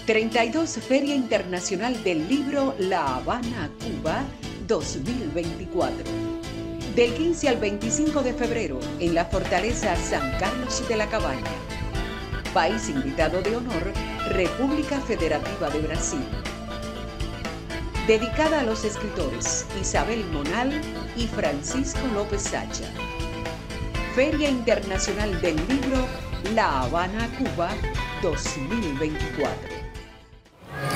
32 Feria Internacional del Libro La Habana, Cuba, 2024. Del 15 al 25 de febrero en la Fortaleza San Carlos de la Cabaña. País invitado de honor, República Federativa de Brasil. Dedicada a los escritores Isabel Monal y Francisco López Sacha. Feria Internacional del Libro La Habana, Cuba, 2024.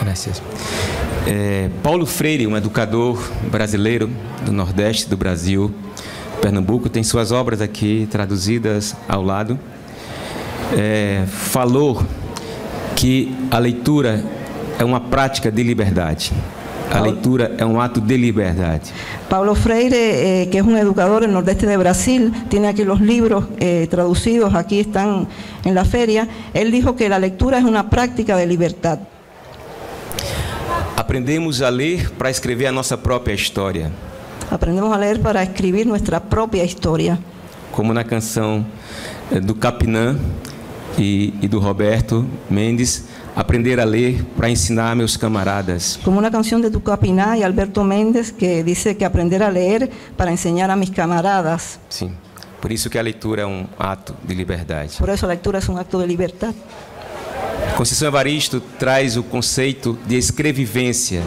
Graças. Paulo Freire, um educador brasileiro do Nordeste do Brasil, Pernambuco, tem suas obras aqui traduzidas ao lado. Falou que a leitura é uma prática de liberdade. A leitura é um ato de liberdade. Paulo Freire, que es un educador en el nordeste de Brasil, tiene aquí los libros traducidos, aquí están en la feria. Él dijo que la lectura es una práctica de libertad. Aprendemos a ler para escrever a nossa própria história. Aprendemos a leer para escribir nuestra propia historia. Como na canção do Capinã e do Roberto Mendes, aprender a ler para ensinar a meus camaradas. Como una canción de Tucapina y Alberto Méndez que dice que aprender a leer para enseñar a mis camaradas. Sim, por isso que a leitura é um ato de liberdade. Por eso la lectura es un acto de libertad. Conceição Evaristo traz o conceito de escrevivência.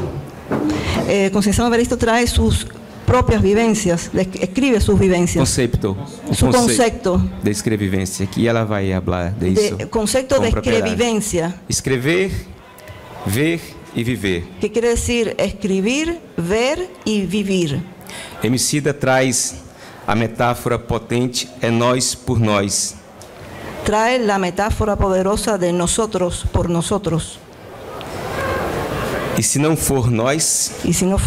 Conceição Evaristo trae sus propias vivencias, escribe sus vivencias. Conceito. Su concepto. De escrevivência, que ela vai falar de isso. Concepto de escrevivencia. Escrever, ver e viver. Que quiere decir escribir, ver y vivir. Emicida traz a metáfora potente, é nós por nós. Trae la metáfora poderosa de nosotros por nosotros. E se não for nós, y si no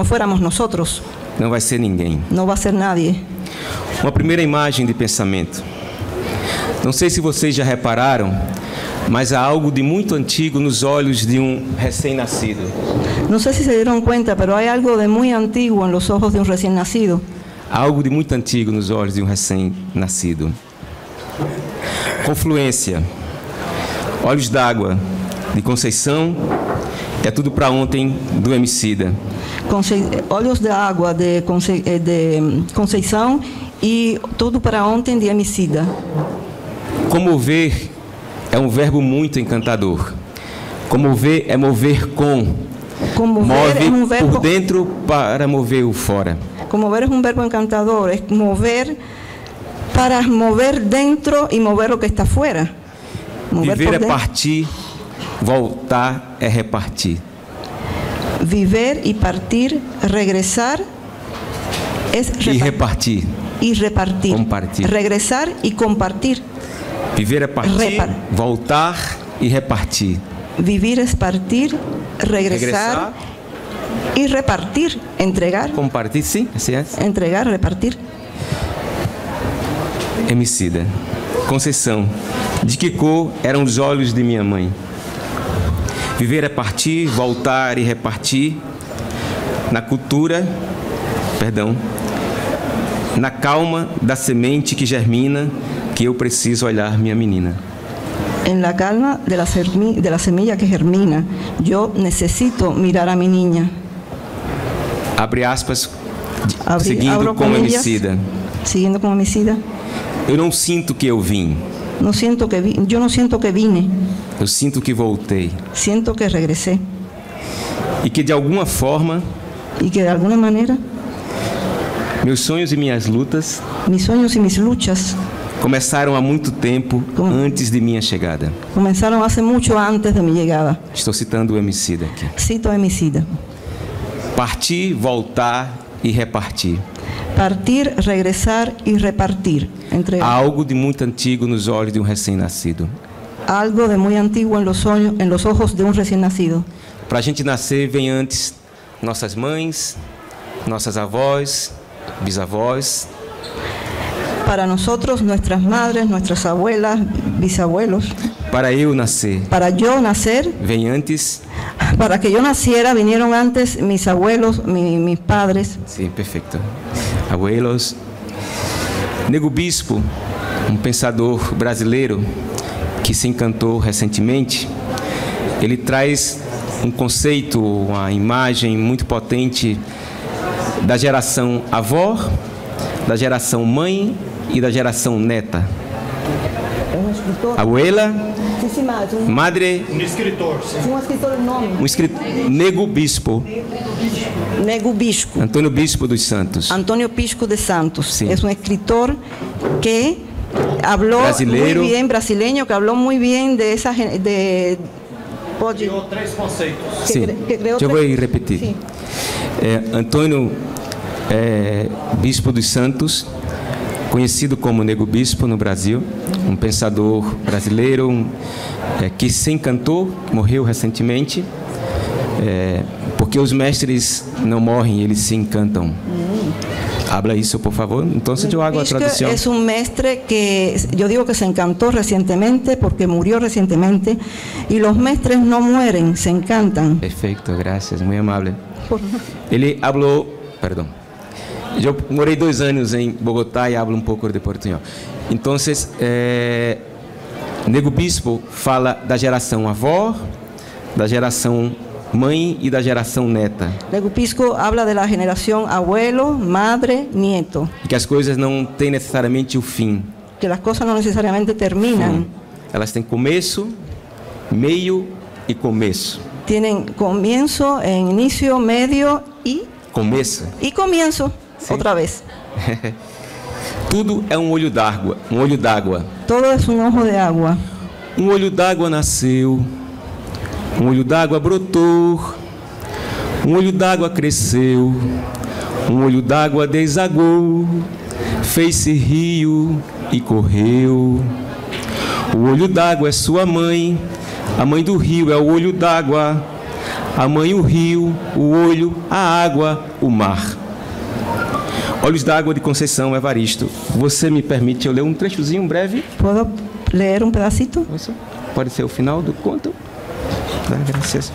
fuéramos nosotros, não vai ser ninguém. No va a ser nadie. Uma primeira imagem de pensamento. Não sei se vocês já repararam, mas há algo de muito antigo nos olhos de um recém-nascido. No sé si se dieron cuenta, pero hay algo de muy antiguo en los ojos de un recién nacido. Há algo de muito antigo nos olhos de um recém-nascido. Confluência. Olhos d'água de Conceição. É tudo para ontem do Emicida. Olhos de água de Conceição e tudo para ontem de Emicida. Comover é um verbo muito encantador. Comover é mover com. Move é verbo, por dentro para mover o fora. Comover es un verbo encantador, es mover para mover dentro y mover lo que está fuera. Viver é partir, voltar é repartir. Viver y partir, regresar es repartir. Y repartir. Compartir. Regresar y compartir. Viver é partir, voltar e repartir. Vivir es partir, regresar y repartir, entregar. Compartir, sim, assim é. Entregar, repartir. Emicida. Conceição. De que cor eram os olhos de minha mãe? Viver é partir, voltar e repartir. Na cultura, na calma da semente que germina, que eu preciso olhar minha menina. En la calma de la semilla que germina, yo necesito mirar a mi niña. Abre aspas, seguindo com Emicida. Seguindo com Emicida. Eu não sinto que eu vim. Yo no siento que vine. Eu sinto que voltei. Siento que regresé. E que de alguma forma, meus sonhos e minhas lutas, mis sueños y mis luchas, começaram há muito tempo antes de minha chegada. Comenzaron hace mucho antes de mi llegada. Estou citando o Emicida aqui. Cito a Emicida. Partir, voltar e repartir. Partir, regresar y repartir. Entregar. Há algo de muito antigo nos olhos de um recém-nascido. Algo de muy antiguo en los ojos de un recién nacido. Para a gente nascer, vem antes nossas mães, nossas avós, bisavós. Para nosotros, nuestras madres, nuestras abuelas, bisabuelos. Para eu nascer. Para yo nacer. Vem antes. Para que yo naciera, vinieron antes mis abuelos, mis padres. Sim, perfeito. Abuelos. Nego Bispo, um pensador brasileiro que se encantou recentemente, ele traz um conceito, uma imagem muito potente da geração avó, da geração mãe e da geração neta. Abuela, madre, Nego Bispo. Nego Bispo. Antônio Bispo dos Santos. Antonio Pisco de Santos. Sí. Es un escritor que habló Brasileiro. muy bien, brasileño, que habló muy bien de esa Criou três conceitos. Sim, eu vou repetir. Sim. Antônio Bispo dos Santos, conhecido como Nego Bispo no Brasil, um pensador brasileiro que se encantou, morreu recentemente, porque os mestres não morrem, eles se encantam. Habla isso, por favor. Entonces yo hago la traducción. Es un mestre que yo digo que se encantó recientemente porque murió recientemente y los mestres no mueren, se encantan. Perfeito, gracias, muito amável. Ele falou, perdão. Eu morei 2 anos em Bogotá e hablo um pouco de portunhol. Então, Nego Bispo fala da geração avó, da geração mãe e da geração neta. Nego Pisco habla de la generación abuelo, madre, nieto. Que as coisas não têm necessariamente o fim. Que las cosas no necesariamente terminan. Elas têm começo, meio e começo. Tienen comienzo, inicio, medio y Começo. Y comienzo, Sí. otra vez. Tudo é um olho d'água, um olho d'água. Todo es un ojo de agua. Um olho d'água nasceu, um olho d'água brotou, um olho d'água cresceu, um olho d'água desagou, fez-se rio e correu. O olho d'água é sua mãe, a mãe do rio é o olho d'água, a mãe o rio, o olho, a água, o mar. Olhos d'Água de Conceição Evaristo. Você me permite eu ler um trechozinho breve? ¿Puedo leer un pedacito? Isso. Pode ser o final do conto? Tá, graças.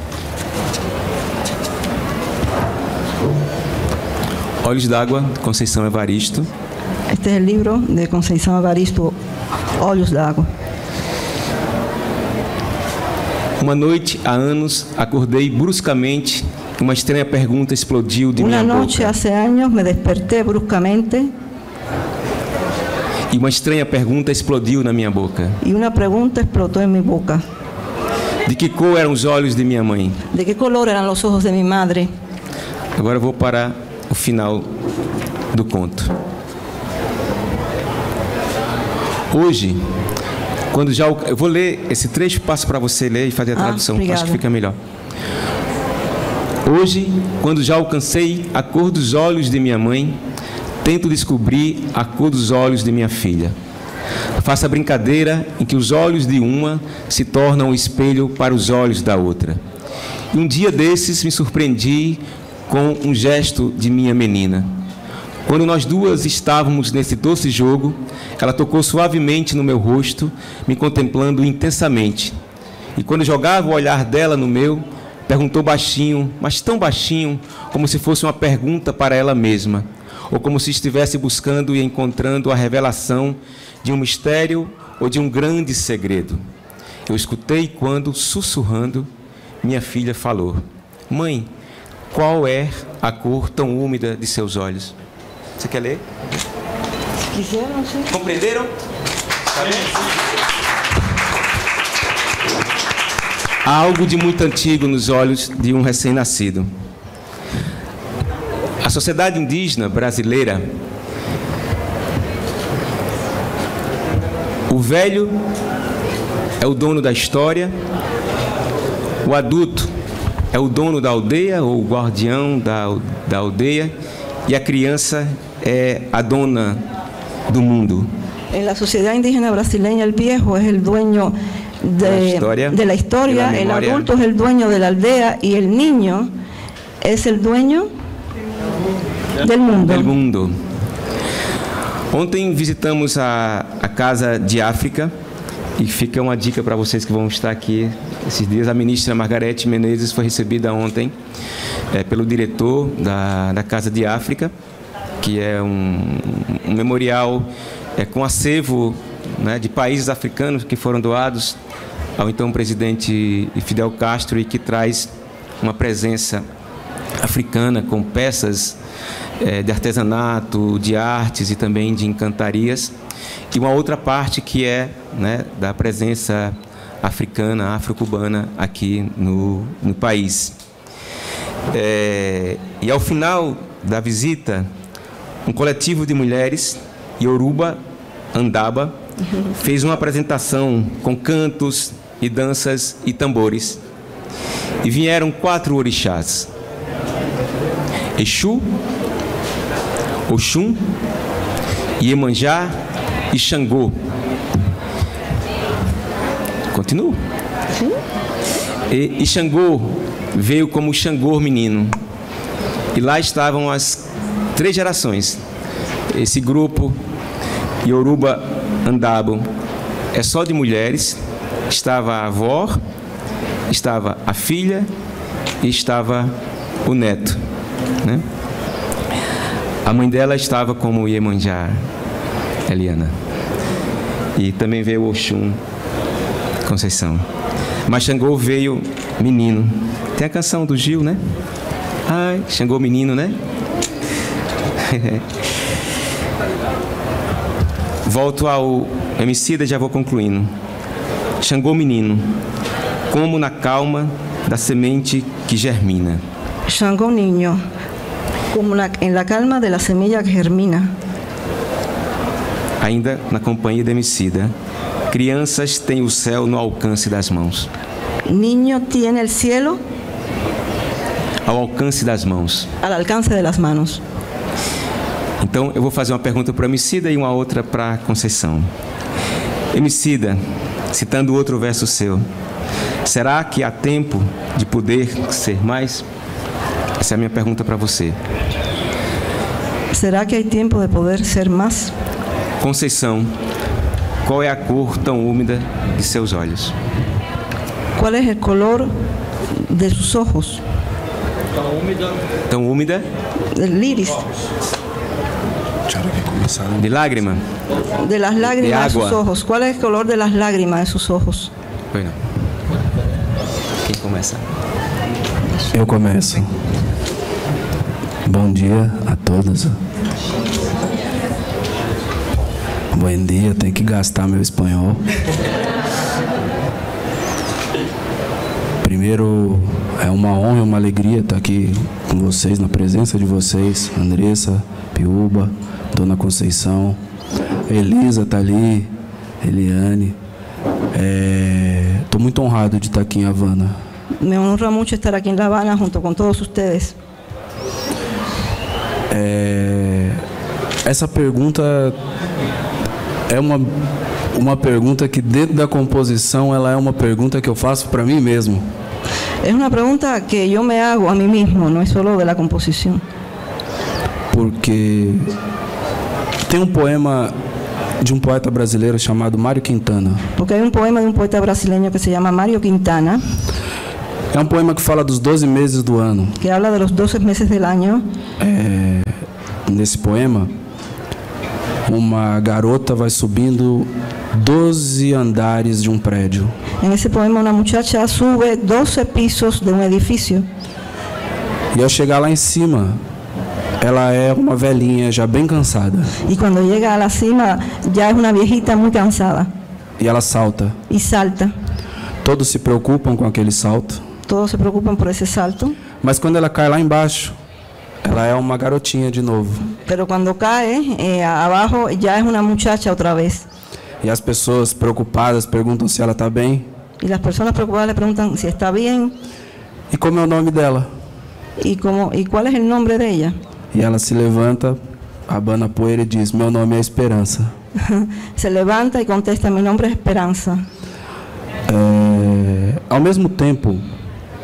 Olhos d'Água de Conceição Evaristo. Este es el libro de Conceição Evaristo, Olhos d'Água. Uma noite, há anos, acordei bruscamente. Uma estranha pergunta explodiu de minha Una noche boca. hace años me desperté bruscamente E uma estranha pergunta explodiu na minha boca. y una pregunta explotó en mi boca. De que cor eram os olhos de minha mãe? ¿De qué color eran los ojos de mi madre? Agora eu vou para o final do conto. Hoje, quando já eu vou ler esse trecho, passo para você ler e fazer a tradução. Obrigada. Acho que fica melhor. Hoje, quando já alcancei a cor dos olhos de minha mãe, tento descobrir a cor dos olhos de minha filha. Faço a brincadeira em que os olhos de uma se tornam o espelho para os olhos da outra. E um dia desses me surpreendi com um gesto de minha menina. Quando nós duas estávamos nesse doce jogo, ela tocou suavemente no meu rosto, me contemplando intensamente. E quando jogava o olhar dela no meu, perguntou baixinho, mas tão baixinho, como se fosse uma pergunta para ela mesma, ou como se estivesse buscando e encontrando a revelação de um mistério ou de um grande segredo. Eu escutei quando, sussurrando, minha filha falou: Mãe, qual é a cor tão úmida de seus olhos? Você quer ler? Quisieron, sí. Compreenderam? Há algo de muito antigo nos olhos de um recém-nascido. A sociedade indígena brasileira, o velho é o dono da história, o adulto é o dono da aldeia ou o guardião da aldeia, e a criança é a dona do mundo. En la sociedad indígena brasileña, el viejo es el dueño de la historia, de la el memoria. adulto es el dueño de la aldea y el niño es el dueño del mundo. Del mundo. Ontem visitamos a Casa de África e fica uma dica para vocês que vão estar aqui esses dias. A ministra Margarete Menezes foi recebida ontem pelo diretor da Casa de África, que é um memorial com acervo, né, de países africanos que foram doados ao então presidente Fidel Castro e que traz uma presença africana com peças de artesanato, de artes e também de encantarias, e uma outra parte que é, né, da presença africana, afro-cubana aqui no país. E ao final da visita, um coletivo de mulheres, Yoruba Andaba, fez uma apresentação com cantos e danças e tambores. E vieram 4 orixás: Exu, Oxum, Iemanjá e Xangô. Continuo. Sim. E Xangô veio como Xangô menino. E lá estavam as 3 gerações. Esse grupo Yoruba Andabo é só de mulheres. Estava a avó, estava a filha e estava o neto, né? A mãe dela estava como Iemanjá, Eliana. E também veio Oxum, Conceição. Mas Xangô veio menino. Tem a canção do Gil, né? Ai, Xangô menino, né? Volto ao Emicida e já vou concluindo. Xangô menino, como na calma da semente que germina. Xangô niño, como en la calma de la semilla que germina. Ainda na companhia do Emicida, crianças têm o céu no alcance das mãos. Niño tiene el cielo ao alcance das mãos. Al alcance de las manos. Então, eu vou fazer uma pergunta para o Emicida e uma outra para a Conceição. Emicida, citando outro verso seu, será que há tempo de poder ser mais? Essa é a minha pergunta para você. Será que há tempo de poder ser mais? Conceição, qual é a cor tão úmida de seus olhos? Qual é o color de seus olhos? Tão úmida? Del iris. De lágrima? De las lágrimas de, sus ojos. ¿Cuál es el color de las lágrimas de sus ojos? Bueno. Quem começa? Eu começo. Bom dia a todos. Bom dia, tenho que gastar meu espanhol. Primeiro, é uma honra e uma alegria estar aqui com vocês, na presença de vocês, Andressa, Piúba, Dona Conceição, Elisa está ali, Eliane. Estou muito honrado de estar aqui em Havana. Me honra muito estar aqui em La Habana junto com todos vocês. Essa pergunta é uma pergunta que dentro da composição ela é uma pergunta que eu faço para mim mesmo. É uma pergunta que eu me hago a mim mesmo, não é só da composição. Porque tem um poema de um poeta brasileiro chamado Mário Quintana. Porque há um poema de um poeta brasileiro que se chama Mário Quintana. É um poema que fala dos 12 meses do ano. Que habla de los 12 meses del año. Nesse poema, uma garota vai subindo 12 andares de um prédio. En ese poema, una muchacha sube 12 pisos de un edificio. E ao chegar lá em cima, ela é uma velhinha já bem cansada. Y cuando llega a la cima, ya es una viejita muy cansada. E ela salta. Y salta. Todos se preocupam com aquele salto. Todos se preocupam por ese salto. Mas quando ela cai lá embaixo, ela é uma garotinha de novo. Pero cuando cae, abajo ya es una muchacha otra vez. E as pessoas preocupadas perguntam se ela está bem. E as pessoas preocupadas le perguntam se está bem. E como é o nome dela? E qual é o nome dela? E ela se levanta, abana a poeira e diz: meu nome é Esperança. Se levanta e contesta: meu nome é Esperança. Ao mesmo tempo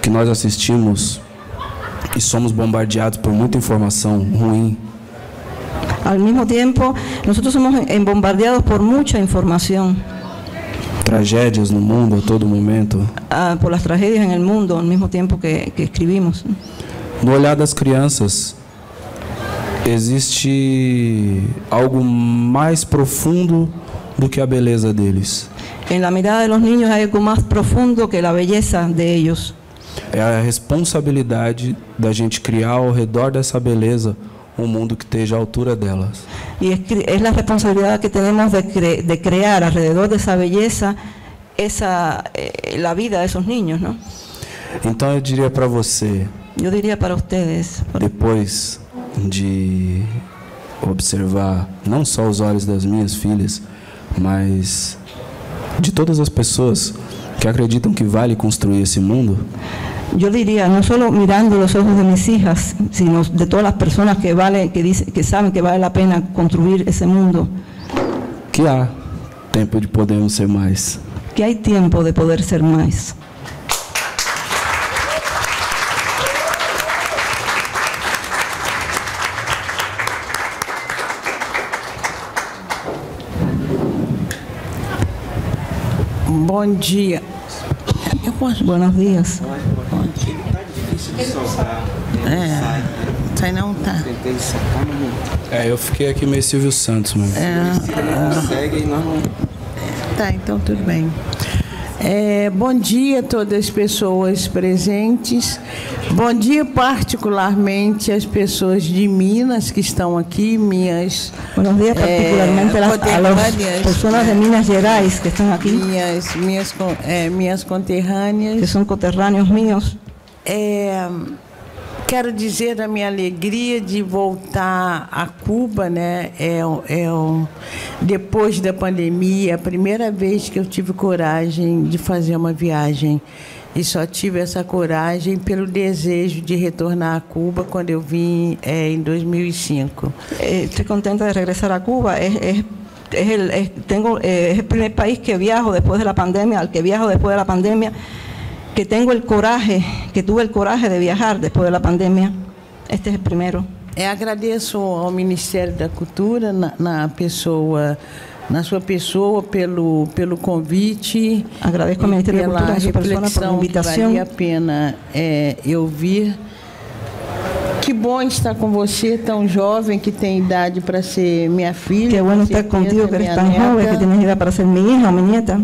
que nós assistimos e somos bombardeados por muita informação ruim. Al mismo tiempo, nosotros somos bombardeados por mucha información. Tragédias no mundo a todo momento. Por las tragedias en el mundo al mismo tiempo que escribimos. No olhar das crianças, existe algo mais profundo do que a beleza deles. En la mirada de los niños hay algo más profundo que la belleza de ellos. É a responsabilidade da gente criar ao redor dessa beleza um mundo que esteja à altura delas. Y es la responsabilidad que tenemos de crear alrededor de esa belleza la vida de esos niños, ¿no? Então eu diria para você, Yo diría para ustedes, depois de observar não só os olhos das minhas filhas, mas de todas as pessoas que acreditam que vale construir esse mundo, yo diría, no solo mirando los ojos de mis hijas, sino de todas las personas que saben que vale la pena construir ese mundo, que há tempo de podermos ser mais. que hay tiempo de poder ser más. Bom dia. Eu posso? Buenos días. Sai não tá. Eu fiquei aqui meio Silvio Santos mesmo. Segue e nós vamos... Tá, então tudo bem. Bom dia a todas as pessoas presentes. Bom dia particularmente às pessoas de Minas que estão aqui, minhas... Buenos días particularmente a las personas de Minas Gerais que están aquí, minhas conterrâneas. que son coterráneos míos. Quero dizer da minha alegria de voltar a Cuba, né? Depois da pandemia, a primeira vez que eu tive coragem de fazer uma viagem. E só tive essa coragem pelo desejo de retornar a Cuba quando eu vim em 2005. Estoy contenta de regresar a Cuba. Es el primer país que viajo después de la pandemia, al que viajo después de la pandemia, que tuve el coraje de viajar después de la pandemia. Este es el primero. Agradeço ao Ministério da Cultura, na sua pessoa, pelo convite. Agradeço ao Ministério da Cultura, na sua pessoa, por invitação. Vale a pena eu vir. Que bom estar com você, tão jovem, que tem idade para ser minha filha. Que bueno estar contigo, que eres tan joven, que tienes edad para ser mi hija o mi nieta.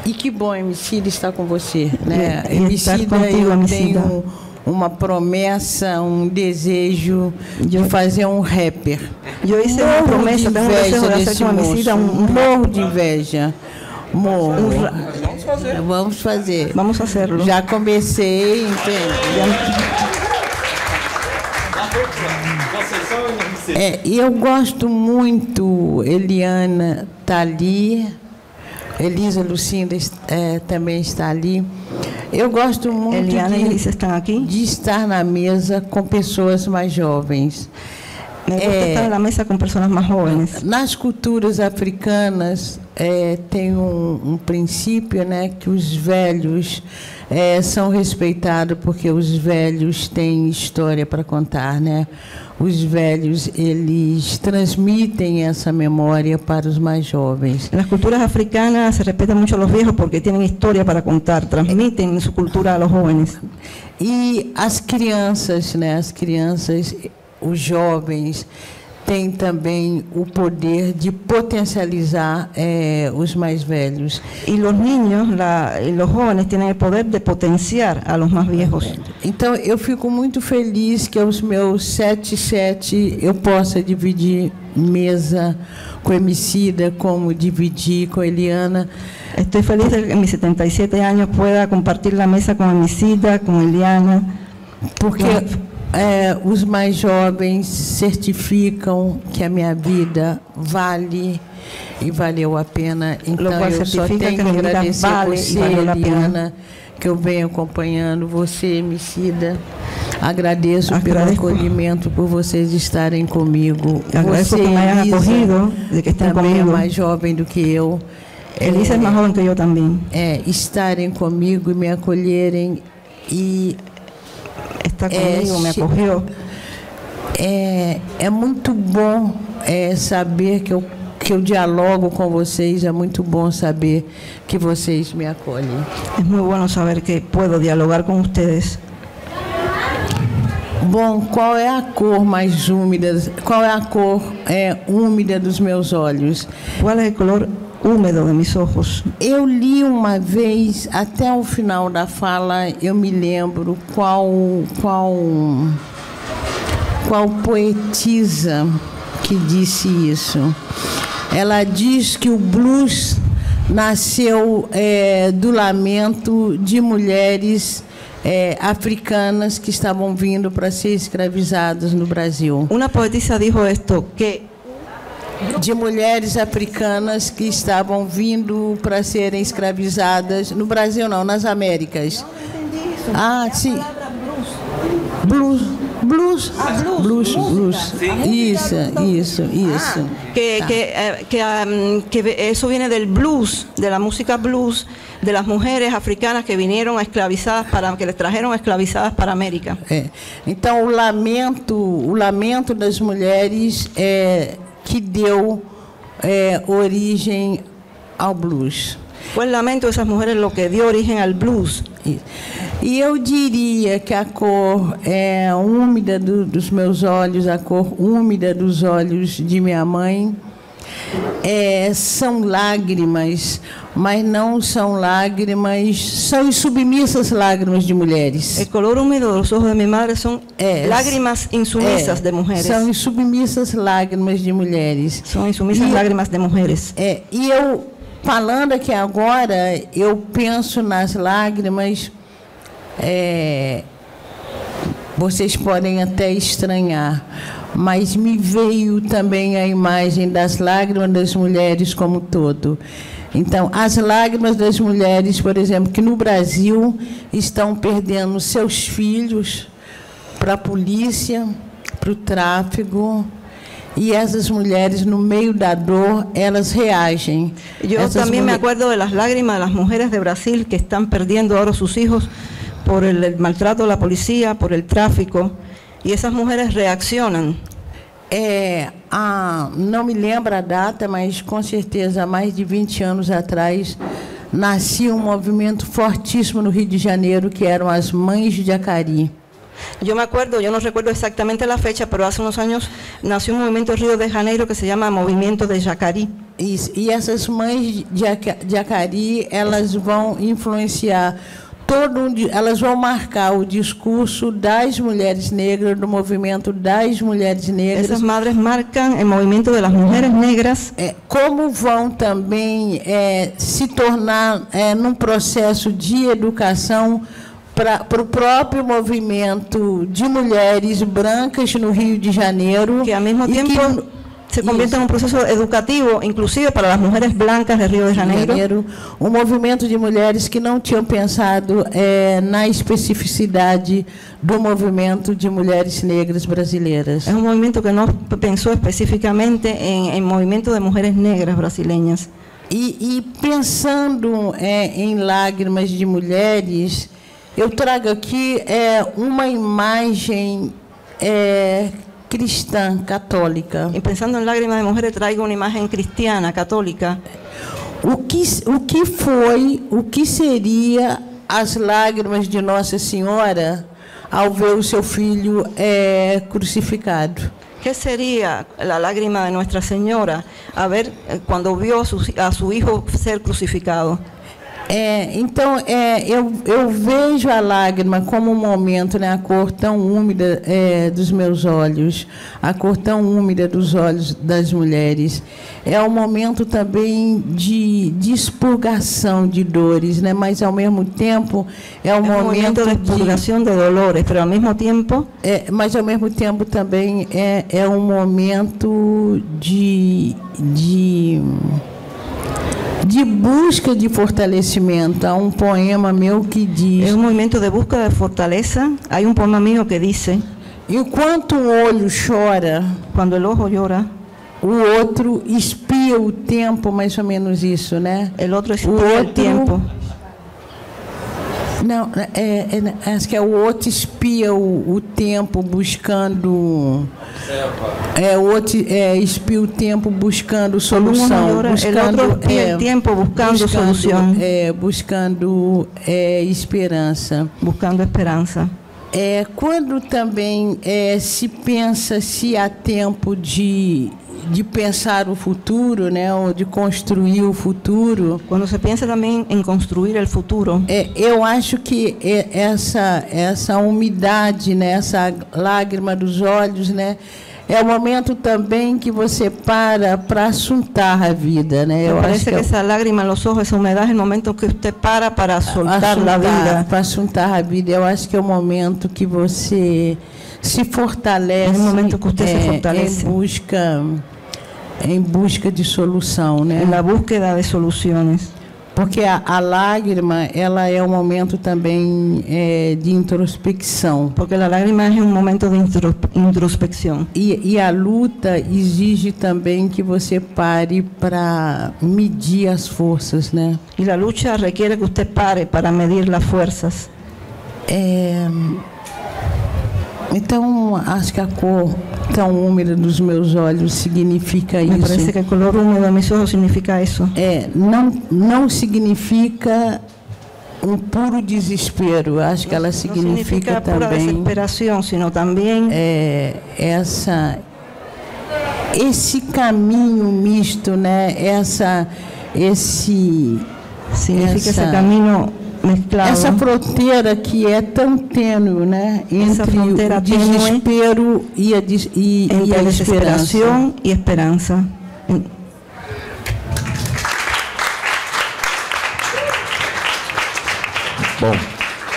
E que bom, Emicida, estar com você, né? Estar contigo, eu tenho uma promessa, um desejo de fazer um rapper. Eu hice uma promessa, tenho um desejo de fazer com Emicida morro de inveja. Morro. Vamos fazer. Vamos fazê-lo. Já comecei, entende? E eu gosto muito, Eliana está ali, Elisa Lucinda também está ali. Eu gosto muito de estar na mesa com pessoas mais jovens. Me gusta estar na mesa com pessoas mais jovens. Nas culturas africanas tem um princípio, né, que os velhos são respeitados porque os velhos têm história para contar, né? Os velhos, eles transmitem essa memória para os mais jovens. Nas culturas africanas se respeita muito os viejos porque têm história para contar, transmitem sua cultura a los jóvenes. E as crianças, né? As crianças, os jovens têm também o poder de potencializar os mais velhos. E os niños, os jovens têm o poder de potenciar a los mais viejos. Então, eu fico muito feliz que aos meus 7 eu possa dividir mesa com Emicida, como dividi com Eliana. Estou feliz de que em meus 77 anos pueda compartilhar a mesa com Emicida, com Eliana. Porque os mais jovens certificam que a minha vida vale e valeu a pena. Então, eu só tenho que agradecer a você, Eliana, que eu venho acompanhando, você, Emicida. Agradeço pelo acolhimento, por vocês estarem comigo. Você, Elisa, também é mais jovem do que eu. Elisa é mais jovem que eu também. Estarem comigo e me acolherem e... Está comigo, me acolheu. É muito bom saber que eu dialogo com vocês, é muito bom saber que vocês me acolhem. É muito bom saber que posso dialogar com vocês. Bom, qual é a cor mais úmida? Qual é a cor úmida dos meus olhos? Qual é o color úmido de mis ojos? Eu li uma vez, até o final da fala, eu me lembro qual poetisa que disse isso. Ela diz que o blues nasceu do lamento de mulheres africanas que estavam vindo para ser escravizadas no Brasil. Uma poetisa dijo esto, que de mulheres africanas que estavam vindo para serem escravizadas no Brasil, não, nas Américas. Ah, sim. Blues. Isso. Que eso viene del blues, de la música blues, de las mujeres africanas que vinieron esclavizadas que les trajeron esclavizadas para América. Então o lamento das mulheres que deu origem ao blues. Fue el lamento de esas mujeres lo que dio origen al blues. E eu diria que a cor úmida dos meus olhos, a cor úmida dos olhos de minha mãe, são lágrimas, mas não são lágrimas, são insubmissas lágrimas de mulheres. El color húmedo de los ojos de mi madre son lágrimas insumisas de mujeres. São insubmissas lágrimas de mulheres. São insumissas lágrimas de mujeres. E eu, falando aqui agora, eu penso nas lágrimas. Vocês podem até estranhar, mas me veio também a imagem das lágrimas das mulheres como um todo. Então, as lágrimas das mulheres, por exemplo, que no Brasil estão perdendo seus filhos para a polícia, para o tráfico, e essas mulheres, no meio da dor, elas reagem. Eu também me acuerdo de las lágrimas de las mujeres de Brasil que están perdiendo ahora sus hijos por el maltrato de la policía, por el tráfico, y esas mujeres reaccionan. Não me lembro a data, mas com certeza há mais de 20 anos atrás nascia um movimento fortíssimo no Rio de Janeiro, que eram as Mães de Jacari. Yo me acuerdo, yo no recuerdo exactamente la fecha, pero hace unos años nació un movimiento en Río de Janeiro que se llama Movimiento de Jacari. E essas mães de Jacari, elas vão influenciar elas vão marcar o discurso das mulheres negras, do movimento das mulheres negras. Essas madres marcam o movimento das mulheres negras. Como vão também se tornar num processo de educação para o próprio movimento de mulheres brancas no Rio de Janeiro. Que ao mesmo tempo se convierte en un proceso educativo, inclusive para las mujeres blancas de Río de Janeiro. Um movimento de mulheres que não tinham pensado na especificidade do movimento de mulheres negras brasileiras. É um movimento que não pensou especificamente em movimento de mulheres negras brasileiras. E pensando em lágrimas de mulheres, eu trago aqui uma imagem cristã, católica. E pensando em lágrimas de mulheres, trago uma imagem cristiana, católica. O que seria as lágrimas de Nossa Senhora ao ver o seu filho crucificado? ¿Qué sería la lágrima de Nuestra Señora cuando vio a su hijo ser crucificado? Então, eu vejo a lágrima como um momento, né, a cor tão úmida dos meus olhos, a cor tão úmida dos olhos das mulheres. É um momento também de expurgação de dores, né, mas, ao mesmo tempo, é um momento de expurgação de dolores, mas, ao mesmo tempo... mas, ao mesmo tempo, também é um momento de busca de fortalecimento. Há um poema meu que diz... É um movimento de busca de fortaleza. Há um poema meu que diz... Enquanto o olho chora... Quando o olho chora... O outro espia o tempo, mais ou menos isso, né? O outro espia o tempo. Não, acho que é o outro espia o tempo buscando... o outro espia o tempo buscando solução. O outro espia o tempo buscando solução. Buscando esperança. Buscando esperança. quando também se pensa se há tempo de pensar o futuro, né, ou de construir o futuro. Quando se pensa também em construir o futuro, eu acho que essa umidade, né, essa lágrima dos olhos, né, é o momento também que você para assuntar a vida, né? Me parece que essa lágrima nos olhos, essa umidade, é o momento que você para soltar a vida. Para assuntar a vida. Eu acho que é o momento que você se fortalece. É o momento que você se fortalece. Em busca de solução, né? Na búsqueda de soluções. Porque a lágrima, ela é um momento também de introspecção. Porque a lágrima é um momento de introspecção. E a luta exige também que você pare para medir as forças, né? E a luta requer que você pare para medir as forças. Então, acho que a cor tão úmida dos meus olhos significa isso. Me parece que o color úmido de meus olhos significa isso. Não significa um puro desespero. Acho que ela significa também pura desesperação, sino também esse caminho misto, né? Significa esse caminho mesclado. Essa fronteira que é tão tênue, né, entre o desespero e a desesperação e esperança. Bom,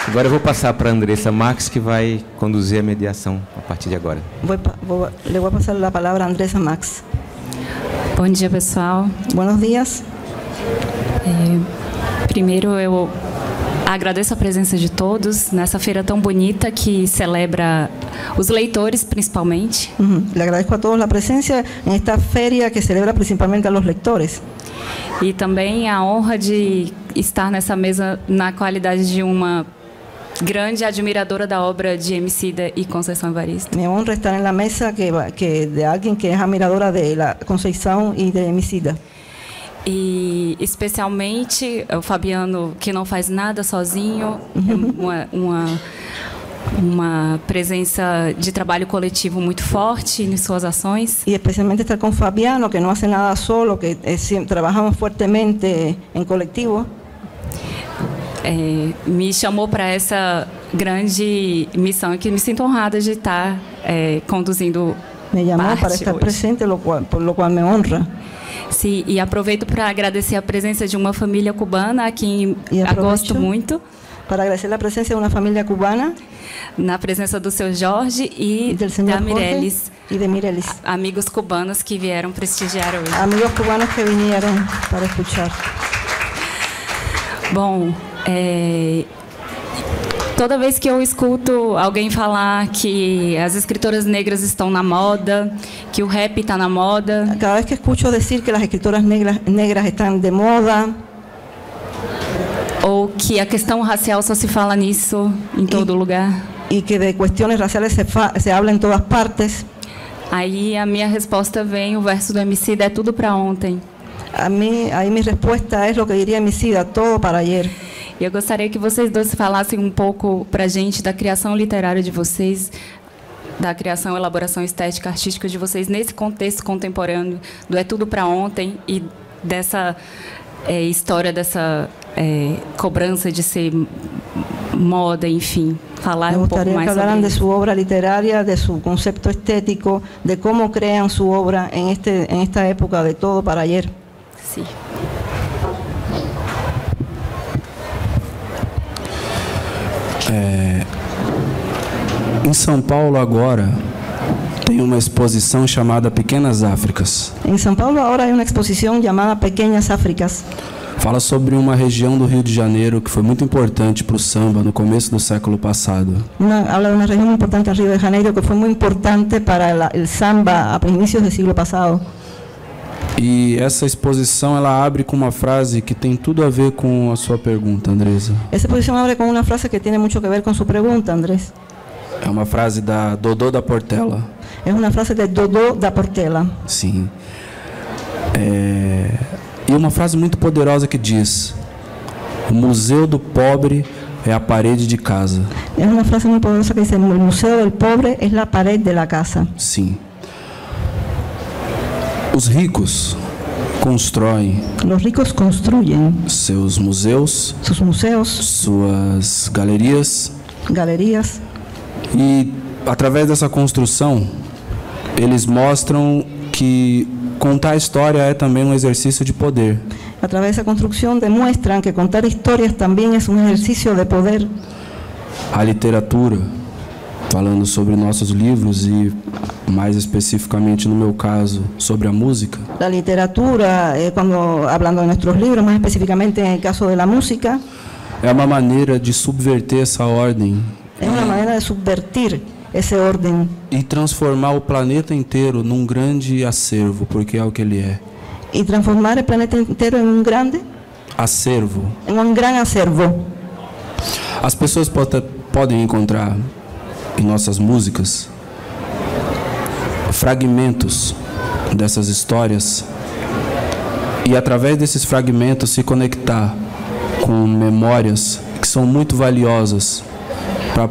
agora eu vou passar para a Andressa Max, que vai conduzir a mediação a partir de agora. Le vou passar a palavra a Andressa Max. Bom dia, pessoal. Buenos dias. Primeiro, eu agradeço a presença de todos nessa feira tão bonita que celebra os leitores, principalmente. Le agradeço a todos a presença em esta feira que celebra principalmente a los lectores. E também a honra de estar nessa mesa na qualidade de uma grande admiradora da obra de Emicida e Conceição Evaristo. Me honra estar na mesa que de alguém que é admiradora de Conceição e de Emicida. E especialmente o Fabiano, que não faz nada sozinho, uma presença de trabalho coletivo muito forte em suas ações. E especialmente estar com Fabiano, que não faz nada solo, que trabalhamos fortemente em coletivo. Me chamou para essa grande missão, que me sinto honrada de estar conduzindo. Me chamou para estar presente, por lo qual me honra. Sim, e aproveito para agradecer a presença de uma família cubana, a quem eu gosto muito. Para agradecer a presença de uma família cubana. Na presença do seu Jorge e da Mireles. E de Mireles. Amigos cubanos que vieram prestigiar hoje. Amigos cubanos que vieram para escutar. Bom, toda vez que eu escuto alguém falar que as escritoras negras estão na moda, que o rap está na moda. Cada vez que escucho dizer que as escritoras negras estão de moda. Ou que a questão racial só se fala nisso em todo lugar. E que de questões raciais se habla em todas partes. Aí a minha resposta vem, o verso do Emicida, é tudo para ontem. Aí minha resposta é o que diria Emicida, todo para ayer. E eu gostaria que vocês dois falassem um pouco para a gente da criação literária de vocês, da criação, elaboração estética, artística de vocês nesse contexto contemporâneo do É Tudo para Ontem e dessa história, dessa cobrança de ser moda, enfim. Falar um pouco mais sobre isso. Me gustaría que hablaran de su obra literaria, de su concepto estético, de cómo crean su obra en esta época de todo para ayer. Sí. Em São Paulo agora tem uma exposição chamada Pequenas Áfricas. Em São Paulo agora há uma exposição chamada Pequenas Áfricas. Fala sobre uma região do Rio de Janeiro que foi muito importante para o samba no começo do século passado. Habla de uma região importante no Rio de Janeiro que foi muito importante para o samba a inícios do século passado. E essa exposição ela abre com uma frase que tem tudo a ver com a sua pergunta, Andressa. Essa exposição abre com uma frase que tem muito a ver com sua pergunta, Andrés. É uma frase da Dodô da Portela. É uma frase de Dodô da Portela. Sim. E uma frase muito poderosa que diz: o museu do pobre é a parede de casa. É uma frase muito poderosa que diz: o museu do pobre é a parede da casa. Sim. Os ricos constroem. Os ricos construem seus museus, suas galerias. E através dessa construção, eles mostram que contar história é também um exercício de poder. Através dessa construção demonstram que contar histórias também é um exercício de poder. A literatura, falando sobre nossos livros e mais especificamente no meu caso sobre a música. A literatura, quando falando de nossos livros, mais especificamente no caso da música, é uma maneira de subverter essa ordem. É uma maneira de subvertir essa ordem e transformar o planeta inteiro num grande acervo, porque é o que ele é. E transformar o planeta inteiro em um grande acervo. Em um grande acervo. As pessoas podem encontrar em nossas músicas fragmentos dessas histórias e através desses fragmentos se conectar com memórias que são muito valiosas para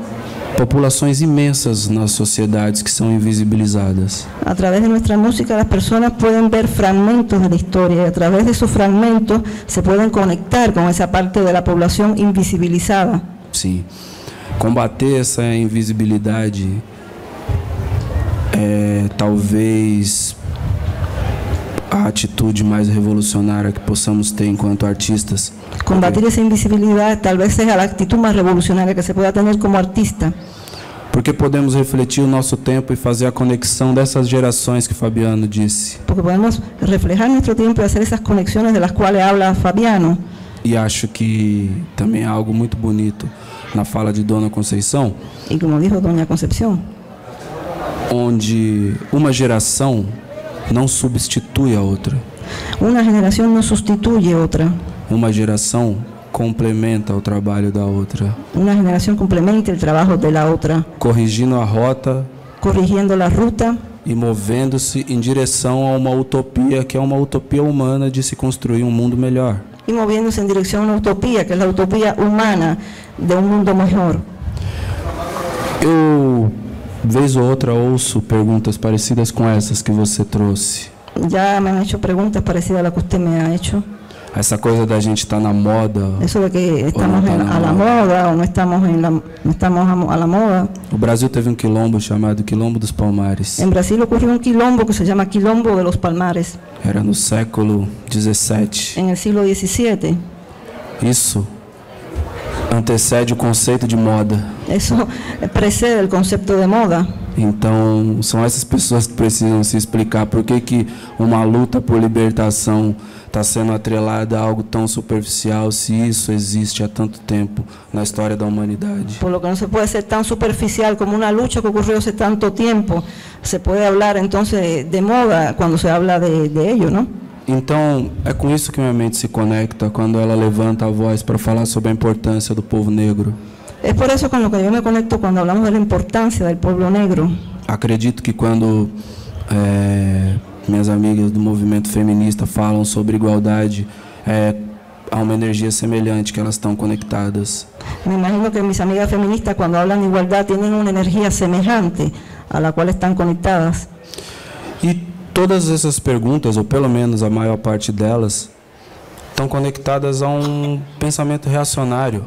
populações imensas nas sociedades que são invisibilizadas. Através de nossa música, as pessoas podem ver fragmentos da história e através desses fragmentos se podem conectar com essa parte da população invisibilizada. Sim. Combater essa invisibilidade é talvez a atitude mais revolucionária que possamos ter enquanto artistas. Combater essa invisibilidade talvez seja a atitude mais revolucionária que se pueda ter como artista. Porque podemos refletir o nosso tempo e fazer a conexão dessas gerações que Fabiano disse. Porque podemos reflejar nosso tempo e fazer essas conexões de las quais habla Fabiano. E acho que também há algo muito bonito na fala de Dona Conceição. E como dijo Dona Concepción, onde uma geração não substitui a outra. Uma geração não substitui outra. Uma geração complementa o trabalho da outra. Uma geração complementa o trabalho da outra. Corrigindo a rota. Corrigindo a ruta. E movendo-se em direção a uma utopia que é uma utopia humana de se construir um mundo melhor. E movendo-se em direção a uma utopia que é a utopia humana de um mundo melhor. Eu vez ou outra ouço perguntas parecidas com essas que você trouxe. Já me han hecho perguntas parecidas a que você me ha hecho. Essa coisa da gente estar na moda. Isso de que estamos a la moda ou não estamos a la moda. O Brasil teve um quilombo chamado Quilombo dos Palmares. Em Brasil ocorreu um quilombo que se chama Quilombo de los Palmares. Era no século 17. Em el siglo 17. Isso antecede o conceito de moda. Isso precede o conceito de moda. Então, são essas pessoas que precisam se explicar por que uma luta por libertação está sendo atrelada a algo tão superficial, se isso existe há tanto tempo na história da humanidade. Por lo que não se pode ser tão superficial como uma luta que ocorreu há tanto tempo, se pode falar então de moda quando se fala de ello, não? Então, é com isso que minha mente se conecta quando ela levanta a voz para falar sobre a importância do povo negro. É por isso com o que eu me conecto quando falamos da importância do povo negro. Acredito que quando minhas amigas do movimento feminista falam sobre igualdade, há uma energia semelhante que elas estão conectadas. Me imagino que mis amigas feministas quando falam de igualdade têm uma energia semelhante a la qual estão conectadas. E todas essas perguntas, ou pelo menos a maior parte delas, estão conectadas a um pensamento reacionário.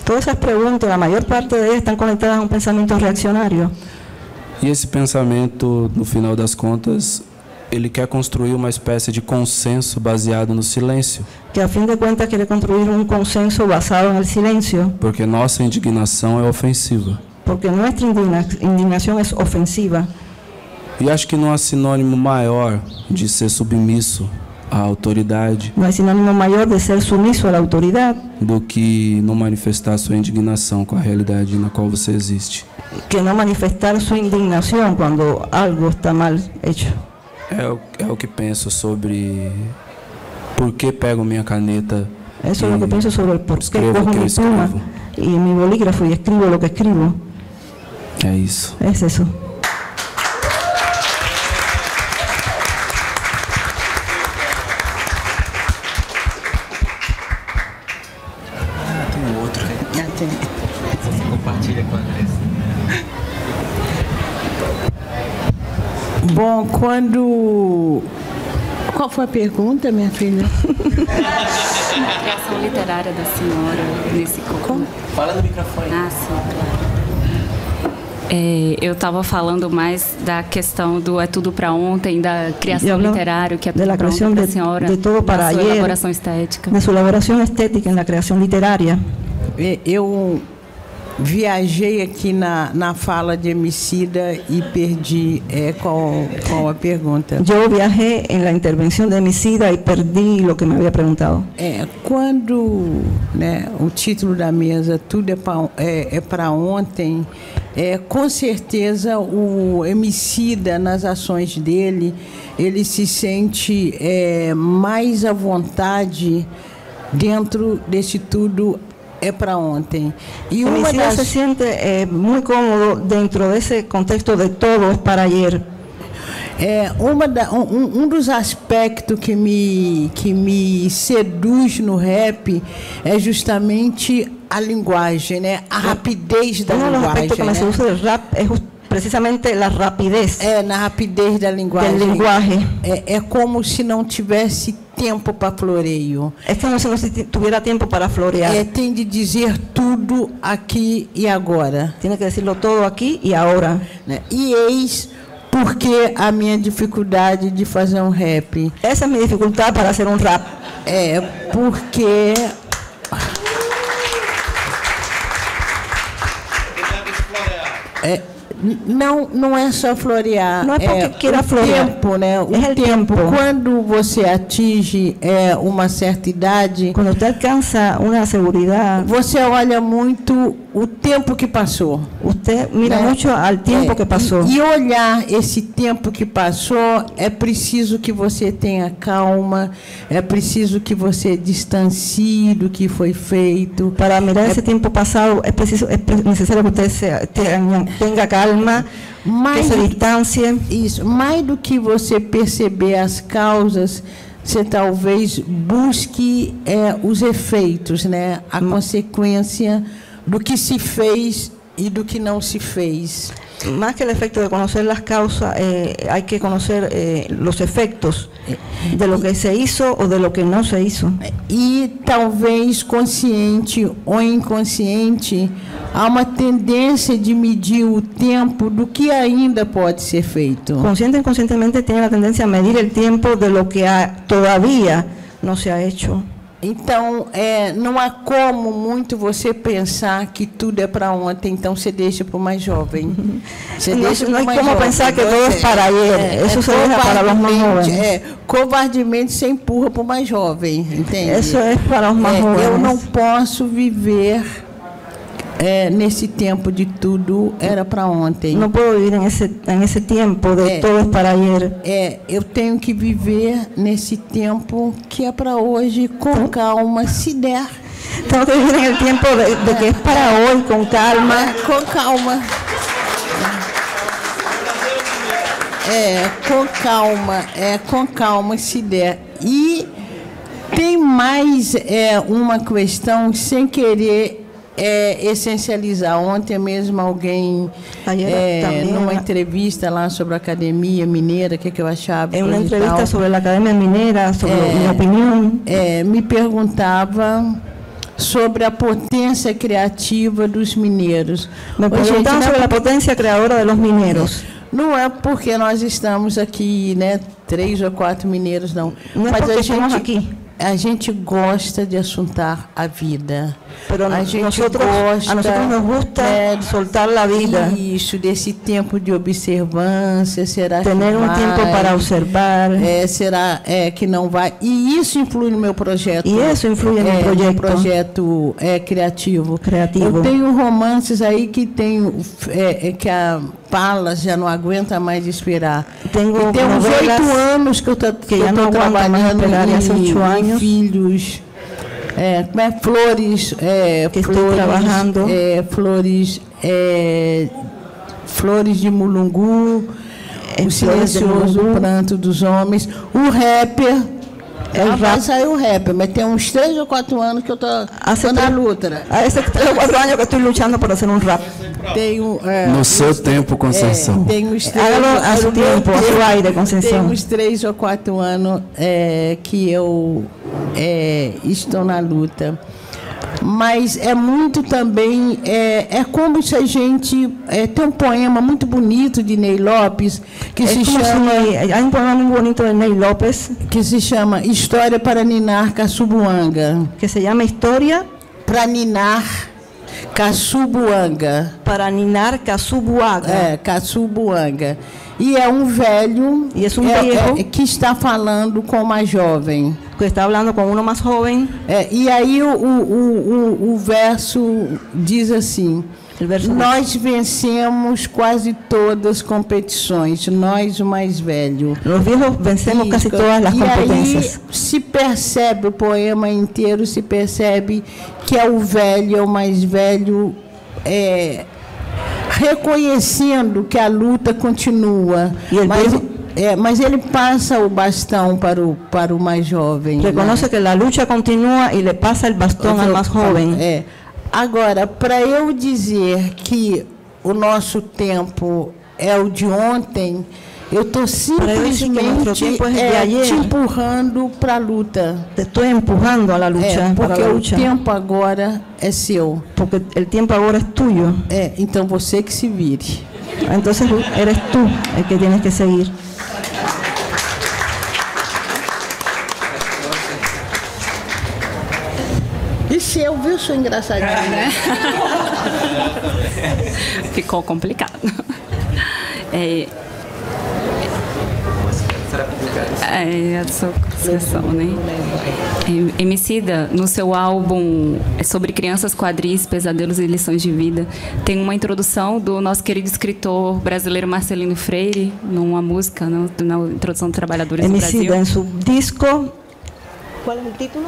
Todas essas perguntas, a maior parte delas estão conectadas a um pensamento reacionário. E esse pensamento, no final das contas, ele quer construir uma espécie de consenso baseado no silêncio. Que a fim de contas quer construir um consenso basado no silêncio. Porque nossa indignação é ofensiva. Porque nossa indignação é ofensiva. E acho que não há sinônimo maior de ser submisso à autoridade. Não há sinônimo maior de ser submisso à autoridade do que não manifestar sua indignação com a realidade na qual você existe. Que não manifestar sua indignação quando algo está mal hecho. É o que penso sobre por que pego minha caneta. Isso é o que penso sobre por que cojo minha pluma e meu bolígrafo e escrevo o que escrevo. É isso. É isso. Você compartilha com a Andressa. Bom, quando... Qual foi a pergunta, minha filha? A criação literária da senhora nesse como? Fala no microfone. Ah, sim, claro. Eu estava falando mais da questão do É Tudo para Ontem, da criação literária, que é tudo para ontem da senhora, de todo para da sua ayer, elaboração estética. De sua elaboração estética na criação literária. Eu viajei aqui na fala de Emicida e perdi qual a pergunta. Eu viajei na intervenção de Emicida e perdi o que me havia perguntado. Quando, né, o título da mesa, Tudo é para ontem, com certeza o Emicida, nas ações dele, ele se sente mais à vontade dentro desse tudo é para ontem. E Emicida se sente muito cômodo dentro desse contexto de todo é para ayer. Um dos aspectos que me seduz no rap é justamente a linguagem, né? A rapidez da linguagem. Um dos aspectos que me seduz do rap é precisamente a rapidez. Na rapidez da linguagem. É como se não tivesse tempo para floreio. É como se não tivesse tempo para florear. Tem de dizer tudo aqui e agora. Tem que dizer todo aqui e agora. E eis porque a minha dificuldade de fazer um rap. Essa é a minha dificuldade para fazer um rap. Porque não é só florear. Não é porque queira florear. Tempo, né? O tempo. Quando você atinge uma certa idade, quando você alcança uma segurança, você olha muito o tempo que passou. Você mira muito ao tempo que passou. E olhar esse tempo que passou, é preciso que você tenha calma, é preciso que você distancie do que foi feito. Para mirar esse tempo passado, é necessário que você tenha calma, que se distancie. Isso. Mais do que você perceber as causas, você talvez busque os efeitos, né? A consequência do que se fez e do que não se fez. Más que el efecto de conocer las causas, hay que conocer los efectos de lo que se hizo o de lo que no se hizo. E talvez consciente ou inconsciente, há uma tendência de medir o tempo do que ainda pode ser feito. Consciente e inconscientemente tem a tendência a medir o tempo de lo que todavía no se ha hecho. Então, não há como muito você pensar que tudo é para ontem, então você deixa para o mais jovem. Não há como pensar que tudo é para ayer, isso se deixa para os mais jovens. Covardemente você empurra para o mais jovem, entende? Isso é para os mais jovens. Eu não posso viver nesse tempo de tudo era para ontem. Não posso viver nesse tempo de todo é para ayer. Eu tenho que viver nesse tempo que é para hoje, com calma, se der. Tenho que viver no tempo de que é para hoje, com calma. Com calma. Com calma, se der. E tem mais uma questão, sem querer essencializar. Ontem mesmo alguém, numa entrevista lá sobre a Academia Mineira, o que eu achava? Uma entrevista sobre a Academia Mineira, sobre minha opinião. Me perguntava sobre a potência criativa dos mineiros. Me perguntavam sobre a potência criadora dos mineiros. Não é porque nós estamos aqui, né, 3 ou 4 mineiros, não. Mas a gente gosta de assuntar a vida. A nós nos gusta soltar a vida. Isso, desse tempo de observância, será ter tempo para observar. Será que não vai? E isso influi no meu projeto. No projeto criativo. Eu tenho romances aí que tem que a Palas já não aguenta mais esperar. Tem uns 8 anos que eu estou trabalhando em filhos. Flores de Mulungu, o silencioso pranto dos homens. O rapper Vai sair o rap, mas tem uns 3 ou 4 anos que eu tô na luta. Há 3 ou 4 anos que estou lutando por fazer um rap. Tenho, no seu tempo, Conceição. Tem uns 3 ou 4 anos que eu estou na luta. Mas é muito também, é como se a gente tem um poema muito bonito de Ney Lopes que se chama, há um poema muito bonito de Ney Lopes que se chama História para Ninar Caçubuanga, que se chama História para Ninar Caçubuanga. Para Ninar Caçubuanga. Caçubuanga. E é um velho que está falando com uma jovem. Que está falando com uma mais jovem. E aí o verso diz assim: nós vencemos quase todas as competições, nós o mais velho. Nós vencemos quase todas as competências. Aí se percebe, o poema inteiro se percebe que é o velho, é o mais velho, reconhecendo que a luta continua, mas ele passa o bastão para o mais jovem. Reconhece que a luta continua e le passa o bastão ao mais jovem. Agora, para eu dizer que o nosso tempo é o de ontem, eu estou simplesmente te empurrando para a luta. Te estou empurrando a la luta. Porque o tempo agora é seu. Porque o tempo agora é tuyo. Então você que se vire. Então eres tú el que tienes que seguir. E se eu vi, eu sou engraçadinha, né? Ficou complicado. A sua sessão, né? Emicida, no seu álbum sobre crianças, quadris, pesadelos e lições de vida, tem uma introdução do nosso querido escritor brasileiro Marcelino Freire, numa música, na introdução do Trabalhadores do Brasil. Emicida, em seu disco, qual é o título?